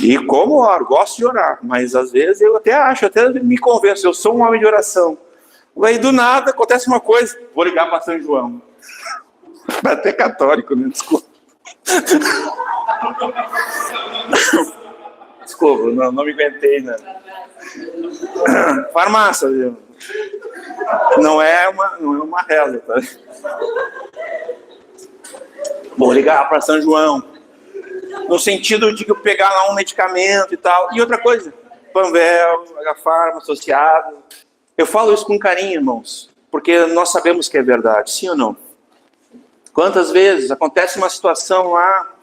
E como oro, gosto de orar, mas às vezes eu até me convenço, eu sou um homem de oração. Aí do nada acontece uma coisa, vou ligar para São João. Até católico, né? Desculpa. Desculpa, não me aguentei, né? Farmácia, viu? Não é uma reza, tá? Vou ligar para São João. No sentido de que eu pegar lá um medicamento e tal. E outra coisa, Panvel, Agafarma, associado. Eu falo isso com carinho, irmãos, porque nós sabemos que é verdade, sim ou não? Quantas vezes acontece uma situação lá,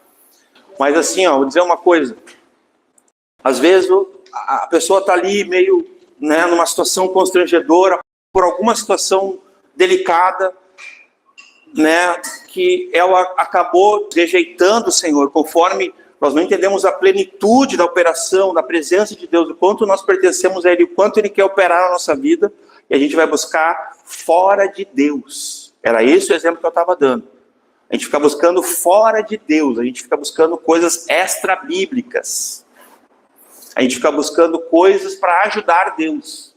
mas assim, vou dizer uma coisa. Às vezes a pessoa está ali meio, né, numa situação constrangedora, por alguma situação delicada, né, que ela acabou rejeitando o Senhor, conforme nós não entendemos a plenitude da operação, da presença de Deus, o quanto nós pertencemos a Ele, o quanto Ele quer operar na nossa vida, e a gente vai buscar fora de Deus. Era esse o exemplo que eu estava dando. A gente fica buscando fora de Deus, a gente fica buscando coisas extra-bíblicas. A gente fica buscando coisas para ajudar Deus.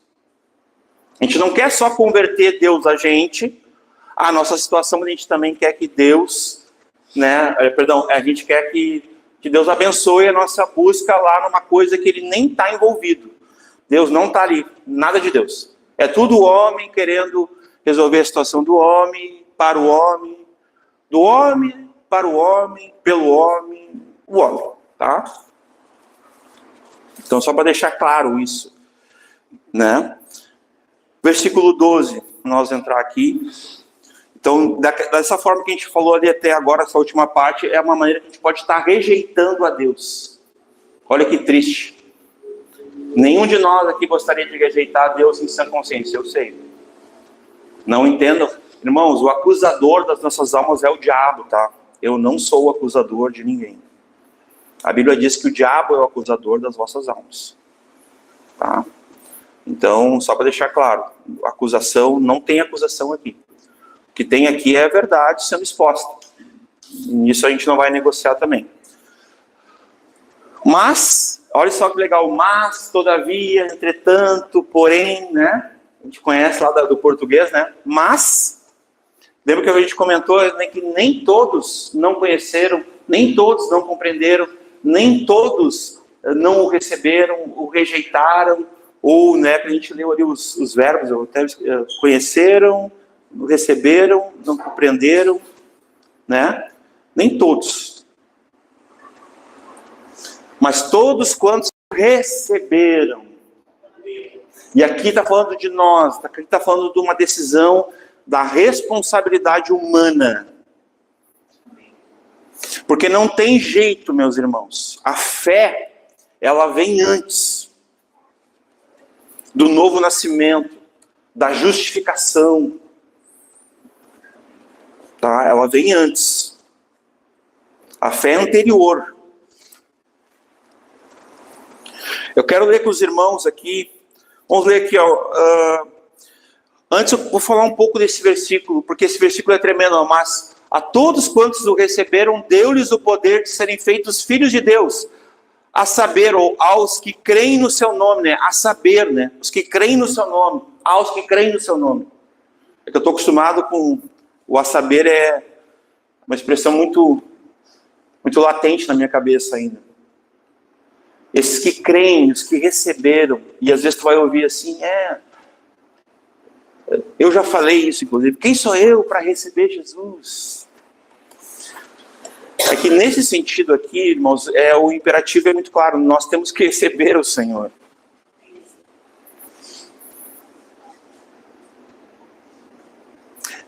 A gente não quer só converter Deus a nossa situação, a gente também quer que Deus, a gente quer que Deus abençoe a nossa busca lá numa coisa que Ele nem está envolvido. Deus não está ali, nada de Deus. É tudo o homem querendo resolver a situação do homem, para o homem, do homem, para o homem, pelo homem, o homem, tá? Então, só para deixar claro isso, né? Versículo 12, nós entrar aqui. Então, dessa forma que a gente falou ali até agora, essa última parte, é uma maneira que a gente pode estar rejeitando a Deus. Olha que triste. Nenhum de nós aqui gostaria de rejeitar a Deus em sã consciência, eu sei. Não entendam. Irmãos, o acusador das nossas almas é o diabo, tá? Eu não sou o acusador de ninguém. A Bíblia diz que o diabo é o acusador das vossas almas. Tá? Então, só para deixar claro, acusação, não tem acusação aqui. O que tem aqui é a verdade sendo exposta. Nisso a gente não vai negociar também. Mas, olha só que legal, mas, todavia, entretanto, porém, né? A gente conhece lá do português, né? Mas, lembra que a gente comentou, né, que nem todos não conheceram, nem todos não compreenderam, nem todos não o receberam, o rejeitaram, ou, né, que a gente leu ali os verbos, até conheceram, receberam, não compreenderam, né? Nem todos. Mas todos quantos receberam. E aqui está falando de nós, aqui está falando de uma decisão da responsabilidade humana. Porque não tem jeito, meus irmãos. A fé, ela vem antes do novo nascimento, da justificação. Tá? Ela vem antes. A fé é anterior. Eu quero ler com os irmãos aqui. Vamos ler aqui, ó. Antes eu vou falar um pouco desse versículo, porque esse versículo é tremendo, mas a todos quantos o receberam, deu-lhes o poder de serem feitos filhos de Deus, a saber, ou aos que creem no seu nome, né? A saber, né? Os que creem no seu nome, aos que creem no seu nome. É que eu estou acostumado com o a saber, é uma expressão muito latente na minha cabeça ainda. Esses que creem, os que receberam, e às vezes tu vai ouvir assim, eu já falei isso, inclusive, quem sou eu para receber Jesus? É que nesse sentido aqui, irmãos, o imperativo é muito claro, nós temos que receber o Senhor.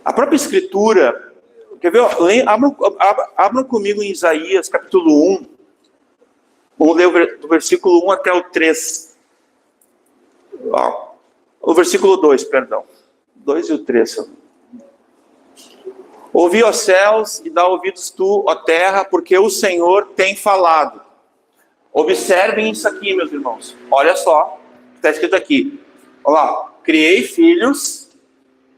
A própria Escritura, quer ver? Abram comigo em Isaías, capítulo 1, vamos ler do versículo 1 até o 3. O versículo 2, perdão. 2 e o 3. Ouvi, ó céus, e dá ouvidos tu, ó terra, porque o Senhor tem falado. Observem isso aqui, meus irmãos. Olha só, está escrito aqui. Olha lá, criei filhos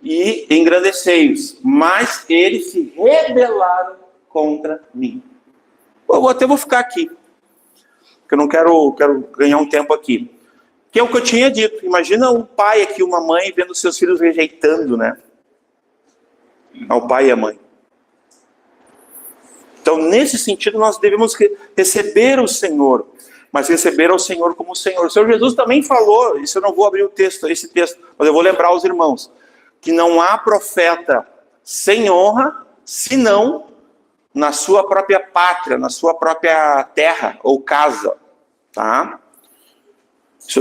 e engrandecei-os, mas eles se rebelaram contra mim. Eu até vou ficar aqui, porque eu não quero ganhar um tempo aqui. Que é o que eu tinha dito. Imagina um pai aqui, uma mãe, vendo seus filhos rejeitando, né? Ao pai e à mãe. Então, nesse sentido, nós devemos receber o Senhor. Mas receber ao Senhor como o Senhor. O Senhor Jesus também falou, isso eu não vou abrir esse texto, mas eu vou lembrar aos irmãos, que não há profeta sem honra, senão na sua própria pátria, na sua própria terra ou casa. Tá?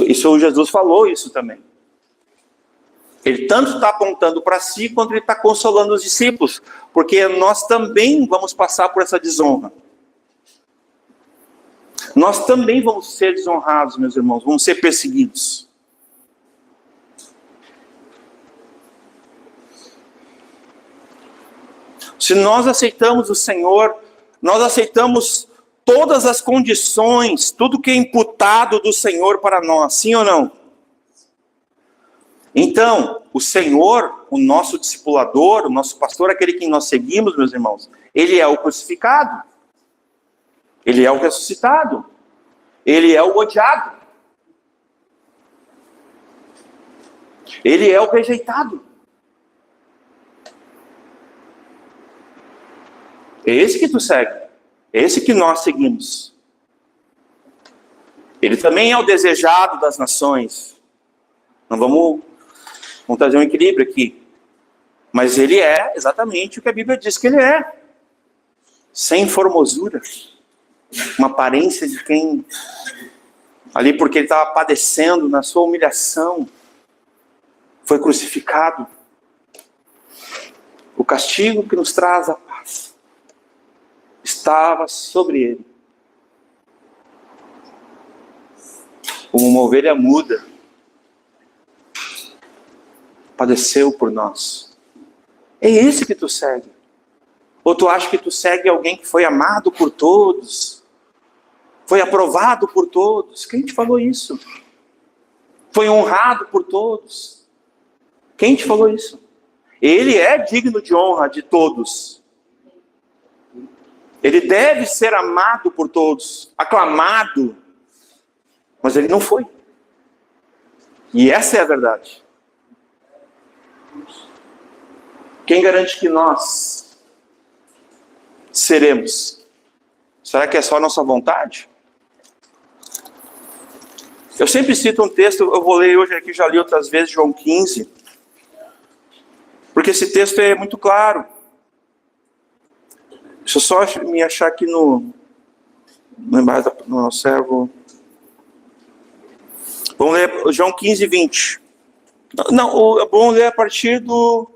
Isso Jesus falou isso também. Ele tanto está apontando para si, quanto ele está consolando os discípulos. Porque nós também vamos passar por essa desonra. Nós também vamos ser desonrados, meus irmãos. Vamos ser perseguidos. Se nós aceitamos o Senhor, nós aceitamos todas as condições, tudo que é imputado do Senhor para nós, sim ou não? Então, o Senhor, o nosso discipulador, o nosso pastor, aquele que nós seguimos, meus irmãos, ele é o crucificado, ele é o ressuscitado, ele é o odiado, ele é o rejeitado. É esse que tu segue, é esse que nós seguimos. Ele também é o desejado das nações. Não vamos trazer um equilíbrio aqui. Mas ele é exatamente o que a Bíblia diz que ele é. Sem formosura. Uma aparência de quem... Ali porque ele estava padecendo na sua humilhação. Foi crucificado. O castigo que nos traz a paz estava sobre ele. Como uma ovelha muda, padeceu por nós. É esse que tu segue? Ou tu acha que tu segue alguém que foi amado por todos? Foi aprovado por todos? Quem te falou isso? Foi honrado por todos? Quem te falou isso? Ele é digno de honra de todos. Ele deve ser amado por todos, aclamado. Mas ele não foi. E essa é a verdade. Quem garante que nós seremos? Será que é só a nossa vontade? Eu sempre cito um texto, eu vou ler hoje aqui, já li outras vezes, João 15. Porque esse texto é muito claro. Deixa eu só me achar aqui no nosso servo. Vamos ler João 15, 20. Não, vamos ler a partir do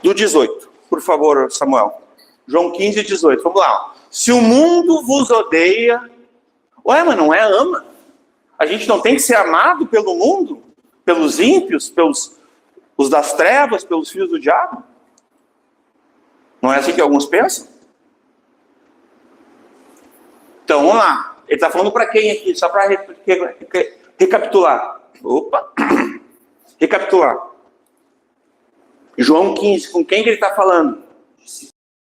18. Por favor, Samuel. João 15, 18. Vamos lá. Se o mundo vos odeia... Ué, mas não é ama? A gente não tem que ser amado pelo mundo? Pelos ímpios? Pelos os das trevas? Pelos filhos do diabo? Não é assim que alguns pensam? Então, vamos lá. Ele está falando para quem aqui? Só para recapitular. Opa! Recapitular. João 15, com quem que ele está falando?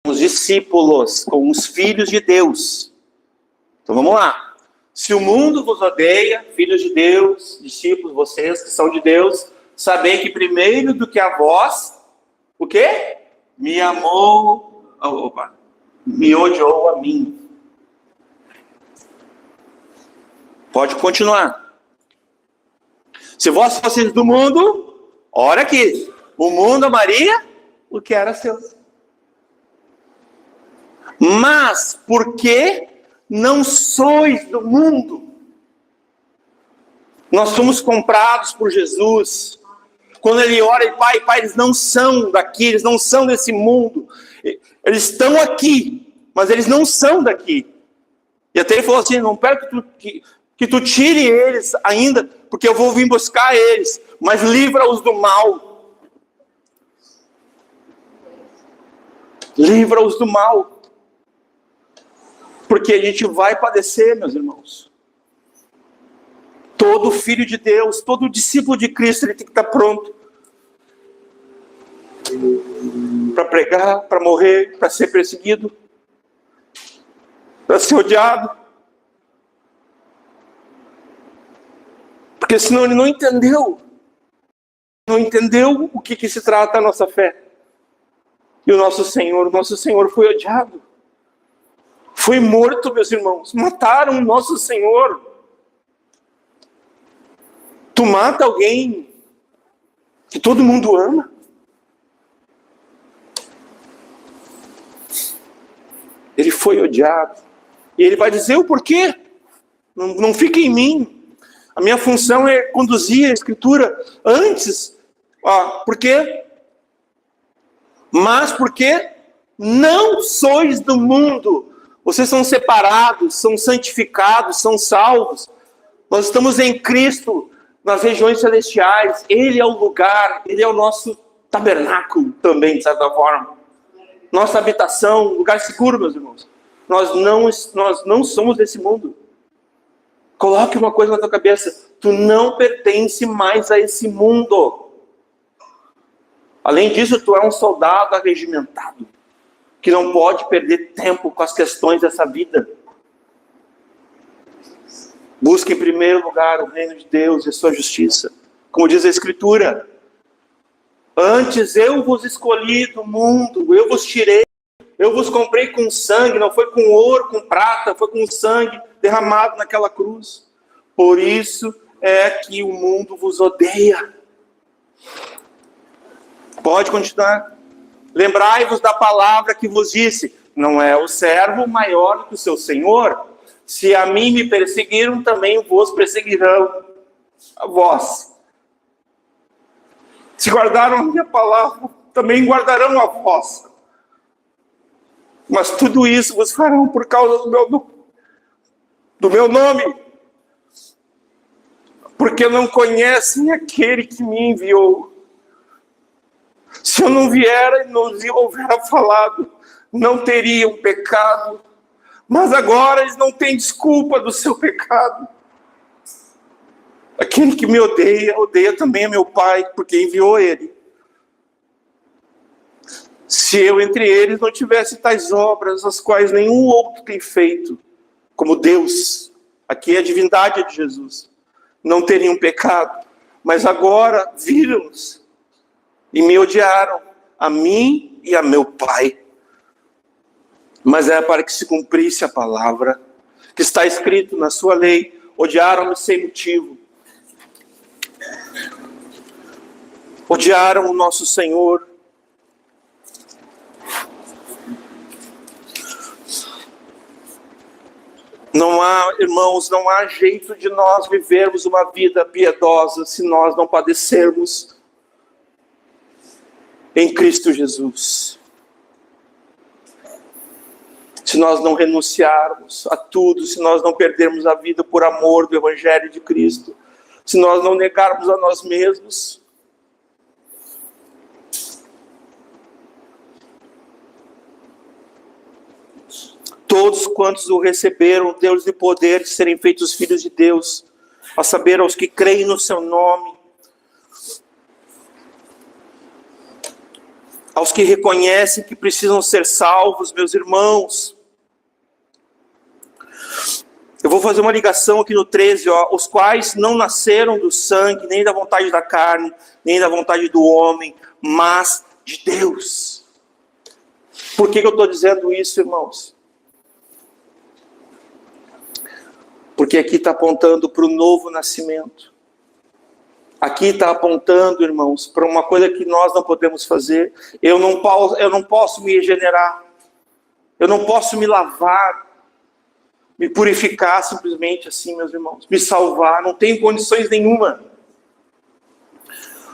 Com os discípulos, com os filhos de Deus. Então vamos lá. Se o mundo vos odeia, filhos de Deus, discípulos, vocês que são de Deus, sabei que primeiro do que a vós, o quê? Me amou, me odiou a mim. Pode continuar. Se vós fosseis do mundo, olha aqui, o mundo amaria o que era seu. Mas, porque não sois do mundo, nós somos comprados por Jesus. Quando ele ora, ele, Pai, eles não são daqui, eles não são desse mundo. Eles estão aqui, mas eles não são daqui. E até ele falou assim, não quero que tu tire eles ainda, porque eu vou vir buscar eles, mas livra-os do mal. Livra-os do mal. Porque a gente vai padecer, meus irmãos. Todo filho de Deus, todo discípulo de Cristo, ele tem que estar pronto para pregar, para morrer, para ser perseguido, para ser odiado. Porque senão ele não entendeu o que se trata a nossa fé. E o nosso Senhor foi odiado. Foi morto, meus irmãos. Mataram o nosso Senhor. Tu mata alguém que todo mundo ama? Ele foi odiado. E ele vai dizer o porquê. Não fica em mim. A minha função é conduzir a Escritura antes. Por quê? Mas porque não sois do mundo. Vocês são separados, são santificados, são salvos. Nós estamos em Cristo, nas regiões celestiais. Ele é o lugar, Ele é o nosso tabernáculo também, de certa forma. Nossa habitação, lugar seguro, meus irmãos. Nós não somos desse mundo. Coloque uma coisa na tua cabeça. Tu não pertence mais a esse mundo. Além disso, tu é um soldado arregimentado, que não pode perder tempo com as questões dessa vida. Busque em primeiro lugar o reino de Deus e a sua justiça. Como diz a Escritura, antes eu vos escolhi do mundo, eu vos tirei, eu vos comprei com sangue, não foi com ouro, com prata, foi com sangue derramado naquela cruz. Por isso é que o mundo vos odeia. Pode continuar. Lembrai-vos da palavra que vos disse, não é o servo maior do que o seu senhor. Se a mim me perseguiram, também vos perseguirão a vós. Se guardaram a minha palavra, também guardarão a vossa. Mas tudo isso vos farão por causa do meu nome, porque não conhecem aquele que me enviou. Se eu não viera e não lhes houvera falado, não teriam pecado. Mas agora eles não têm desculpa do seu pecado. Aquele que me odeia, odeia também a meu Pai, porque enviou ele. Se eu entre eles não tivesse tais obras, as quais nenhum outro tem feito, como Deus, aqui é a divindade de Jesus, não teriam pecado. Mas agora viram-nos e me odiaram, a mim e a meu Pai. Mas é para que se cumprisse a palavra que está escrito na sua lei, odiaram-me sem motivo. Odiaram o nosso Senhor. Não há, irmãos, não há jeito de nós vivermos uma vida piedosa se nós não padecermos em Cristo Jesus. Se nós não renunciarmos a tudo, se nós não perdermos a vida por amor do Evangelho de Cristo, se nós não negarmos a nós mesmos, todos quantos o receberam, deu-lhes poder de serem feitos filhos de Deus, a saber, aos que creem no seu nome, aos que reconhecem que precisam ser salvos, meus irmãos. Eu vou fazer uma ligação aqui no 13, os quais não nasceram do sangue, nem da vontade da carne, nem da vontade do homem, mas de Deus. Por que eu estou dizendo isso, irmãos? Porque aqui está apontando para o novo nascimento. Aqui está apontando, irmãos, para uma coisa que nós não podemos fazer. Eu não posso me regenerar. Eu não posso me lavar, me purificar simplesmente assim, meus irmãos. Me salvar, não tenho condições nenhuma.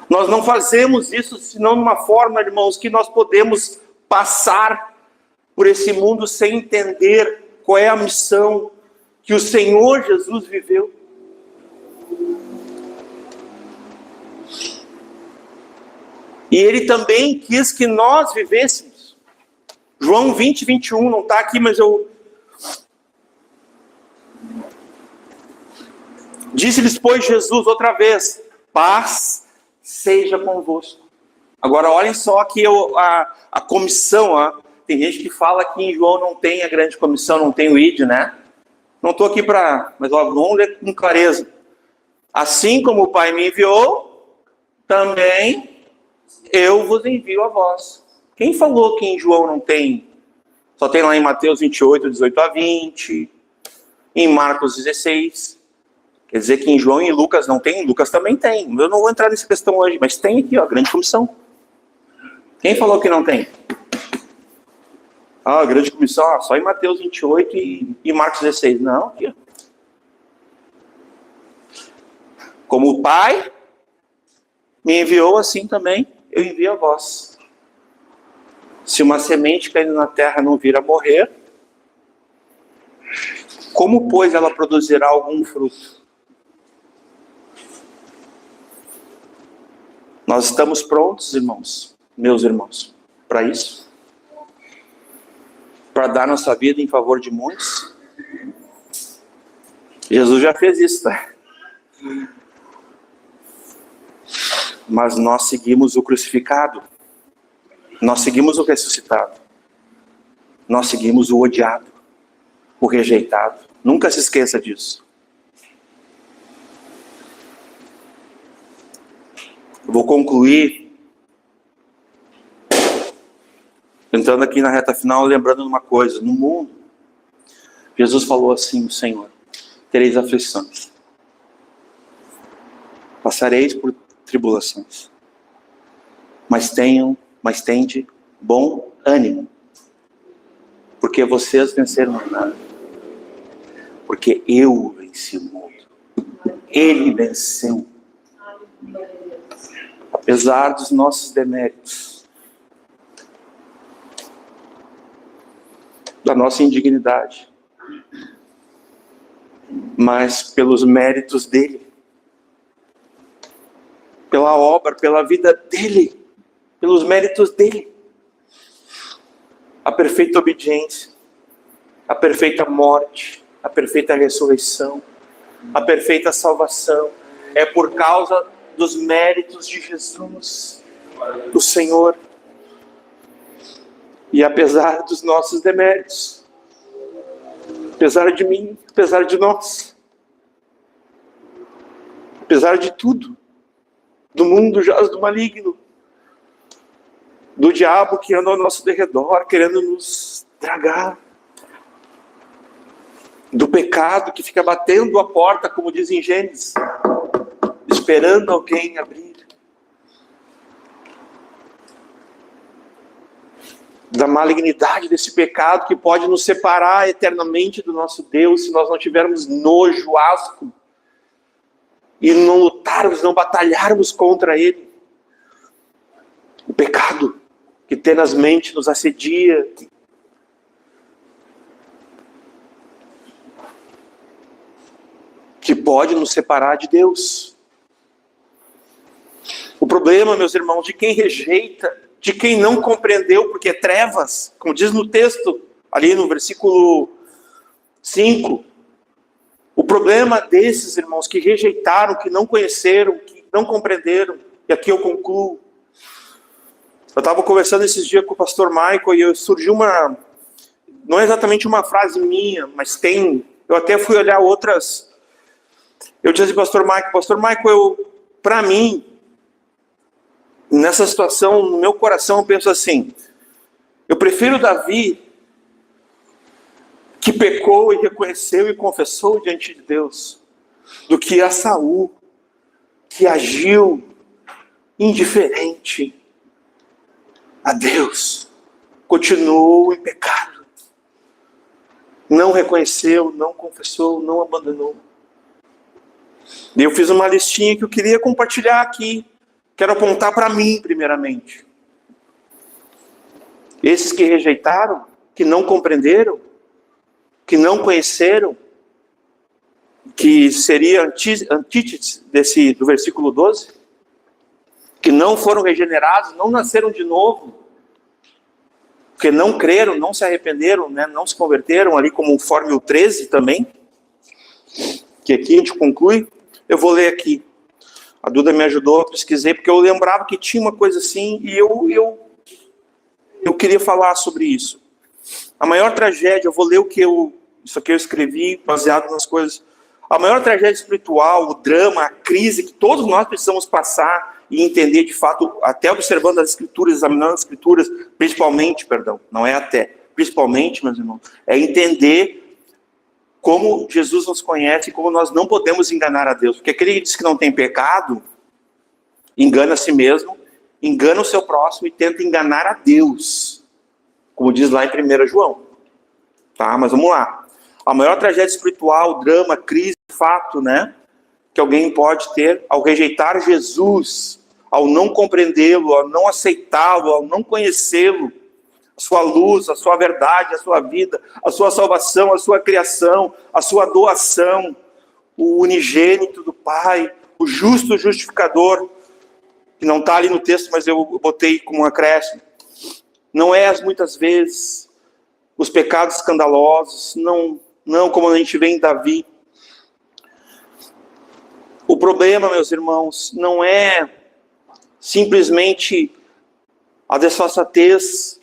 Nós não fazemos isso senão de uma forma, irmãos, que nós podemos passar por esse mundo sem entender qual é a missão que o Senhor Jesus viveu. E Ele também quis que nós vivêssemos. João 20, 21, não está aqui, mas eu... Disse-lhes, pois, Jesus outra vez, paz seja convosco. Agora olhem só aqui a comissão. Tem gente que fala que em João não tem a grande comissão, não tem o ID, né? Não estou aqui para... Mas vamos ler com clareza. Assim como o Pai me enviou, também eu vos envio a vós. Quem falou que em João não tem? Só tem lá em Mateus 28, 18 a 20. Em Marcos 16. Quer dizer que em João e em Lucas não tem? Em Lucas também tem. Eu não vou entrar nessa questão hoje, mas tem aqui, a grande comissão. Quem falou que não tem? A grande comissão, só em Mateus 28 e Marcos 16. Não, aqui. Como o Pai me enviou, assim também eu envio a vós. Se uma semente caindo na terra não vir a morrer, como, pois, ela produzirá algum fruto? Nós estamos prontos, irmãos, meus irmãos, para isso? Para dar nossa vida em favor de muitos? Jesus já fez isso, tá? Mas nós seguimos o crucificado. Nós seguimos o ressuscitado. Nós seguimos o odiado, o rejeitado. Nunca se esqueça disso. Eu vou concluir entrando aqui na reta final, lembrando de uma coisa. No mundo, Jesus falou assim, o Senhor: tereis aflições, passareis por tribulações, mas tende bom ânimo, porque vocês venceram nada, porque eu venci o mundo. Ele venceu. Apesar dos nossos deméritos, da nossa indignidade, mas pelos méritos dele, pela obra, pela vida dele, pelos méritos dele, a perfeita obediência, a perfeita morte, a perfeita ressurreição, a perfeita salvação, é por causa dos méritos de Jesus, do Senhor. E apesar dos nossos deméritos, apesar de mim, apesar de nós, apesar de tudo, do mundo jaz do maligno, do diabo que anda ao nosso derredor, querendo nos tragar, do pecado que fica batendo a porta, como diz em Gênesis, esperando alguém abrir, da malignidade desse pecado que pode nos separar eternamente do nosso Deus, se nós não tivermos nojo, asco, e não lutarmos, não batalharmos contra ele. O pecado que tenazmente nos assedia, que pode nos separar de Deus. O problema, meus irmãos, de quem rejeita, de quem não compreendeu, porque trevas, como diz no texto, ali no versículo 5, o problema desses irmãos que rejeitaram, que não conheceram, que não compreenderam, e aqui eu concluo. Eu estava conversando esses dias com o pastor Michael e surgiu não é exatamente uma frase minha, mas eu até fui olhar outras. Eu disse assim, pastor Michael, para mim, nessa situação, no meu coração, eu penso assim: eu prefiro Davi, que pecou e reconheceu e confessou diante de Deus, do que a Saul, que agiu indiferente a Deus, continuou em pecado, não reconheceu, não confessou, não abandonou. E eu fiz uma listinha que eu queria compartilhar aqui. Quero apontar para mim, primeiramente. Esses que rejeitaram, que não compreenderam, que não conheceram, que seria antítese do versículo 12, que não foram regenerados, não nasceram de novo, porque não creram, não se arrependeram, né, não se converteram, ali conforme o 13 também, que aqui a gente conclui. Eu vou ler aqui. A Duda me ajudou, eu pesquisei, porque eu lembrava que tinha uma coisa assim, e eu queria falar sobre isso. A maior tragédia, eu vou ler isso aqui eu escrevi, baseado nas coisas. A maior tragédia espiritual, o drama, a crise que todos nós precisamos passar e entender de fato, até observando as escrituras, examinando as escrituras, principalmente, principalmente, meus irmãos, é entender como Jesus nos conhece e como nós não podemos enganar a Deus. Porque aquele que diz que não tem pecado, engana a si mesmo, engana o seu próximo e tenta enganar a Deus. Como diz lá em 1 João. Tá, mas vamos lá. A maior tragédia espiritual, drama, crise, fato, né? Que alguém pode ter ao rejeitar Jesus, ao não compreendê-lo, ao não aceitá-lo, ao não conhecê-lo. A sua luz, a sua verdade, a sua vida, a sua salvação, a sua criação, a sua doação, o unigênito do Pai, o justo justificador, que não está ali no texto, mas eu botei como um acréscimo. Não é muitas vezes os pecados escandalosos, não como a gente vê em Davi. O problema, meus irmãos, não é simplesmente a desfaçatez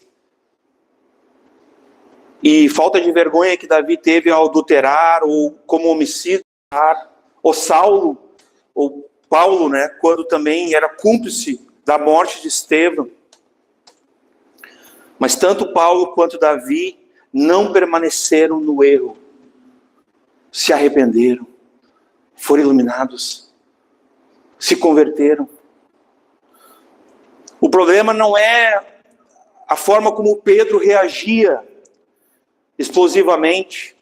e falta de vergonha que Davi teve ao adulterar, ou como homicida, ou Saulo, ou Paulo, né, quando também era cúmplice da morte de Estevão. Mas tanto Paulo quanto Davi não permaneceram no erro, se arrependeram, foram iluminados, se converteram. O problema não é a forma como Pedro reagia explosivamente,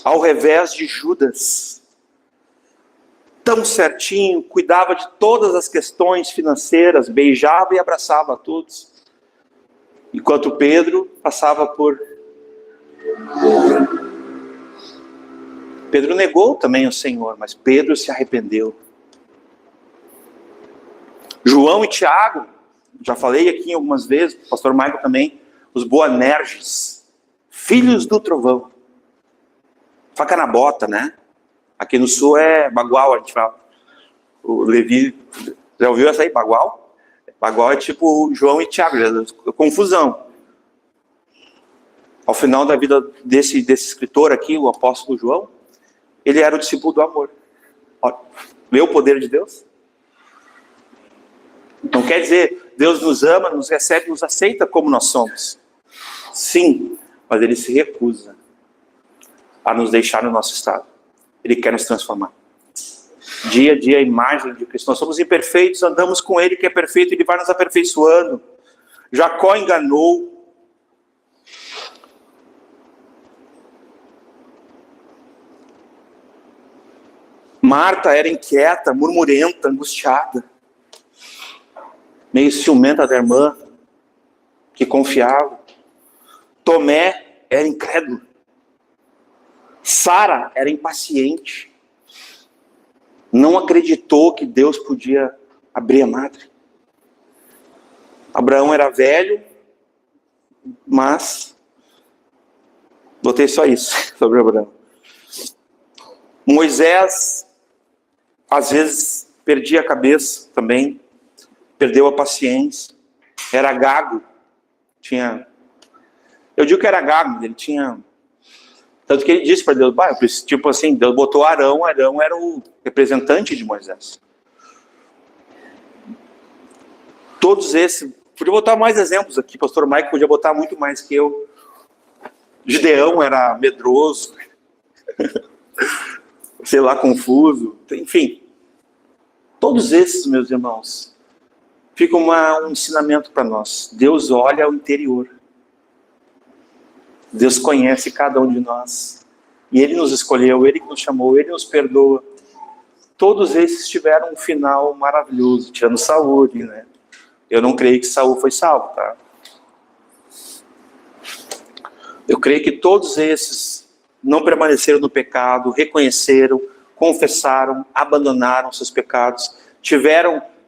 ao revés de Judas, tão certinho, cuidava de todas as questões financeiras, beijava e abraçava a todos, enquanto Pedro passava por... Pedro negou também o Senhor, mas Pedro se arrependeu. João e Tiago, já falei aqui algumas vezes, o pastor Michael também, os Boanerges, filhos do trovão. Faca na bota, né? Aqui no sul é bagual, a gente fala. O Levi, já ouviu essa aí, bagual? Bagual é tipo João e Tiago, confusão. Ao final da vida desse escritor aqui, o apóstolo João, ele era o discípulo do amor. Vê o poder de Deus? Então quer dizer, Deus nos ama, nos recebe, nos aceita como nós somos. Sim, mas Ele se recusa a nos deixar no nosso estado. Ele quer nos transformar. Dia a dia, a imagem de Cristo. Nós somos imperfeitos, andamos com Ele que é perfeito, Ele vai nos aperfeiçoando. Jacó enganou. Marta era inquieta, murmurenta, angustiada, meio ciumenta da irmã, que confiava. Tomé era incrédulo. Sara era impaciente. Não acreditou que Deus podia abrir a madre. Abraão era velho, mas... botei só isso sobre Abraão. Moisés, às vezes, perdia a cabeça também, perdeu a paciência, era gago, eu digo que era gago, ele tinha, tanto que ele disse para Deus, tipo assim, Deus botou Arão era o representante de Moisés. Todos esses, podia botar mais exemplos aqui, pastor Mike podia botar muito mais que eu. Gideão era medroso, sei lá, confuso, enfim. Todos esses, meus irmãos, fica um ensinamento para nós. Deus olha o interior. Deus conhece cada um de nós. E Ele nos escolheu, Ele que nos chamou, Ele nos perdoa. Todos esses tiveram um final maravilhoso, tirando Saul, né? Eu não creio que Saul foi salvo, tá? Eu creio que todos esses não permaneceram no pecado, reconheceram, confessaram, abandonaram seus pecados,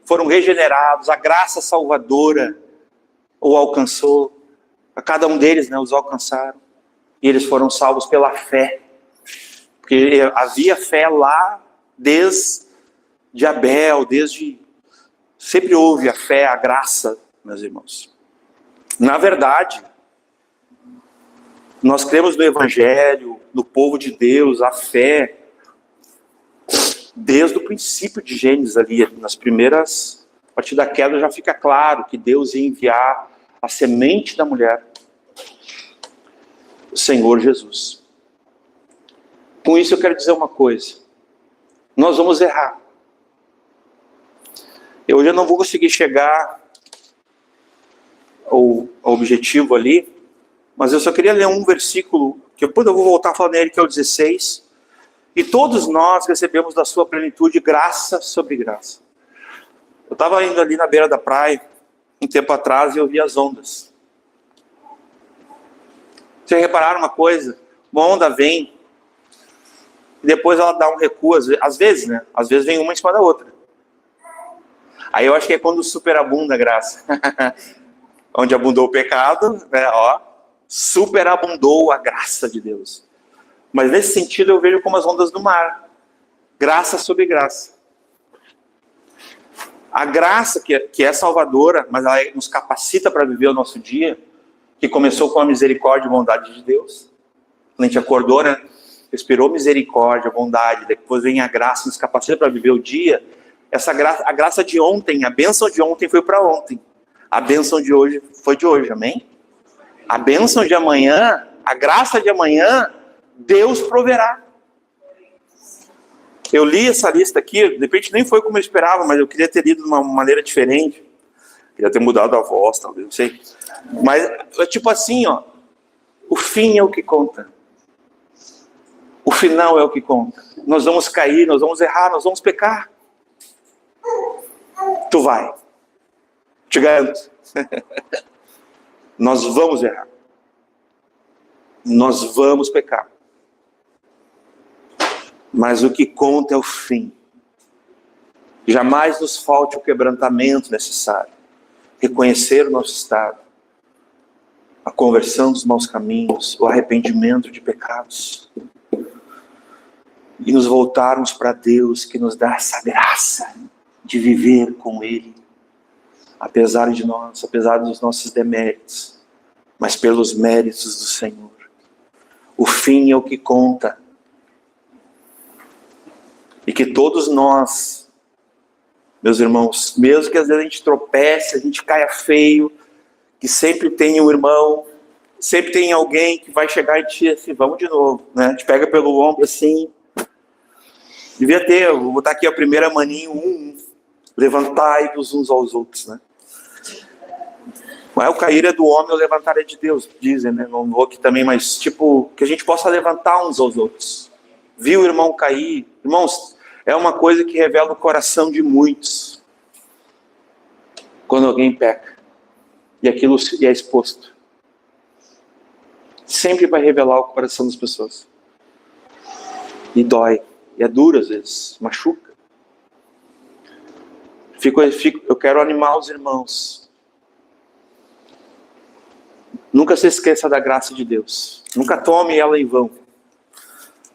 foram regenerados, a graça salvadora o alcançou, a cada um deles, né, os alcançaram, e eles foram salvos pela fé, porque havia fé lá desde Abel, sempre houve a fé, a graça, meus irmãos. Na verdade, nós cremos no Evangelho, no povo de Deus, a fé, desde o princípio de Gênesis ali, nas primeiras, a partir da queda já fica claro que Deus ia enviar a semente da mulher, o Senhor Jesus. Com isso eu quero dizer uma coisa, nós vamos errar. Eu já não vou conseguir chegar ao objetivo ali, mas eu só queria ler um versículo, que depois eu vou voltar a falar nele, que é o 16. E todos nós recebemos da sua plenitude graça sobre graça. Eu estava indo ali na beira da praia, um tempo atrás, e eu vi as ondas. Vocês repararam uma coisa? Uma onda vem, e depois ela dá um recuo, às vezes, né? Às vezes vem uma em cima da outra. Aí eu acho que é quando superabunda a graça. Onde abundou o pecado, né, ó, superabundou a graça de Deus. Mas nesse sentido eu vejo como as ondas do mar. Graça sobre graça. A graça que é salvadora, mas ela nos capacita para viver o nosso dia, que começou com a misericórdia e bondade de Deus. Quando a gente acordou, né? Respirou misericórdia, bondade, depois vem a graça, nos capacita para viver o dia. Essa graça, a graça de ontem, a bênção de ontem foi para ontem. A bênção de hoje foi de hoje, amém? A bênção de amanhã, a graça de amanhã, Deus proverá. Eu li essa lista aqui, de repente nem foi como eu esperava, mas eu queria ter lido de uma maneira diferente. Queria ter mudado a voz, talvez, não sei. Mas é tipo assim, ó, o fim é o que conta. O final é o que conta. Nós vamos cair, nós vamos errar, nós vamos pecar. Tu vai. Te garanto. Nós vamos errar. Nós vamos pecar. Mas o que conta é o fim. Jamais nos falte o quebrantamento necessário. Reconhecer o nosso estado. A conversão dos maus caminhos. O arrependimento de pecados. E nos voltarmos para Deus, que nos dá essa graça de viver com Ele. Apesar de nós, apesar dos nossos deméritos. Mas pelos méritos do Senhor. O fim é o que conta. E que todos nós, meus irmãos, mesmo que às vezes a gente tropece, a gente caia feio, que sempre tem um irmão, sempre tem alguém que vai chegar em ti assim, vamos de novo, né? Te pega pelo ombro assim. Devia ter, eu vou botar aqui a primeira maninho, levantai-vos uns aos outros, né? Mas o cair é do homem, o levantar é de Deus, dizem, né? Não vou aqui também, mas tipo, que a gente possa levantar uns aos outros. Viu o irmão cair? Irmãos, é uma coisa que revela o coração de muitos. Quando alguém peca. E aquilo é exposto. Sempre vai revelar o coração das pessoas. E dói. E é duro às vezes. Machuca. Eu quero animar os irmãos. Nunca se esqueça da graça de Deus. Nunca tome ela em vão.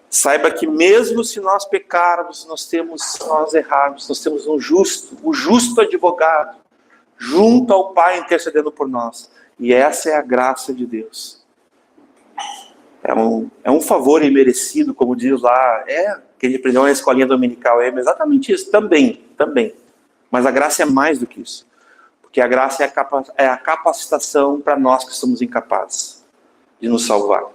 Saiba que mesmo se nós pecarmos, nós errarmos, nós temos um justo advogado, junto ao Pai intercedendo por nós. E essa é a graça de Deus. É um favor imerecido, como diz lá, que ele aprendeu na escolinha dominical, é exatamente isso, também. Mas a graça é mais do que isso. Porque a graça é a capacitação para nós que somos incapazes de nos salvar.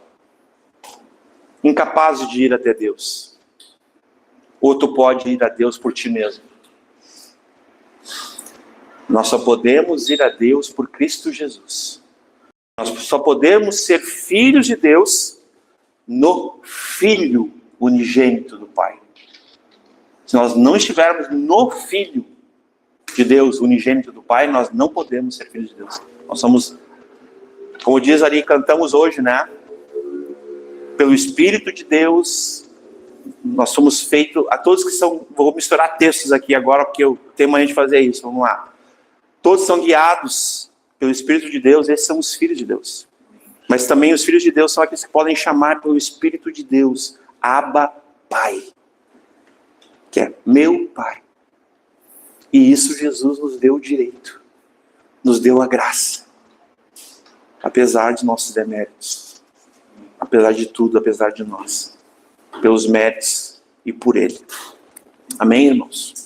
Incapazes de ir até Deus. Ou tu pode ir a Deus por ti mesmo. Nós só podemos ir a Deus por Cristo Jesus. Nós só podemos ser filhos de Deus no Filho unigênito do Pai. Se nós não estivermos no Filho de Deus, unigênito do Pai, nós não podemos ser filhos de Deus. Nós somos, como diz ali, cantamos hoje, né? Pelo Espírito de Deus, nós somos feitos, a todos que são, vou misturar textos aqui agora, porque eu tenho mania de fazer isso, vamos lá. Todos são guiados pelo Espírito de Deus, esses são os filhos de Deus. Mas também os filhos de Deus são aqueles que podem chamar pelo Espírito de Deus, Abba, Pai. Que é meu Pai. E isso Jesus nos deu o direito, nos deu a graça, apesar de nossos deméritos. Apesar de tudo, apesar de nós. Pelos méritos e por Ele. Amém, irmãos?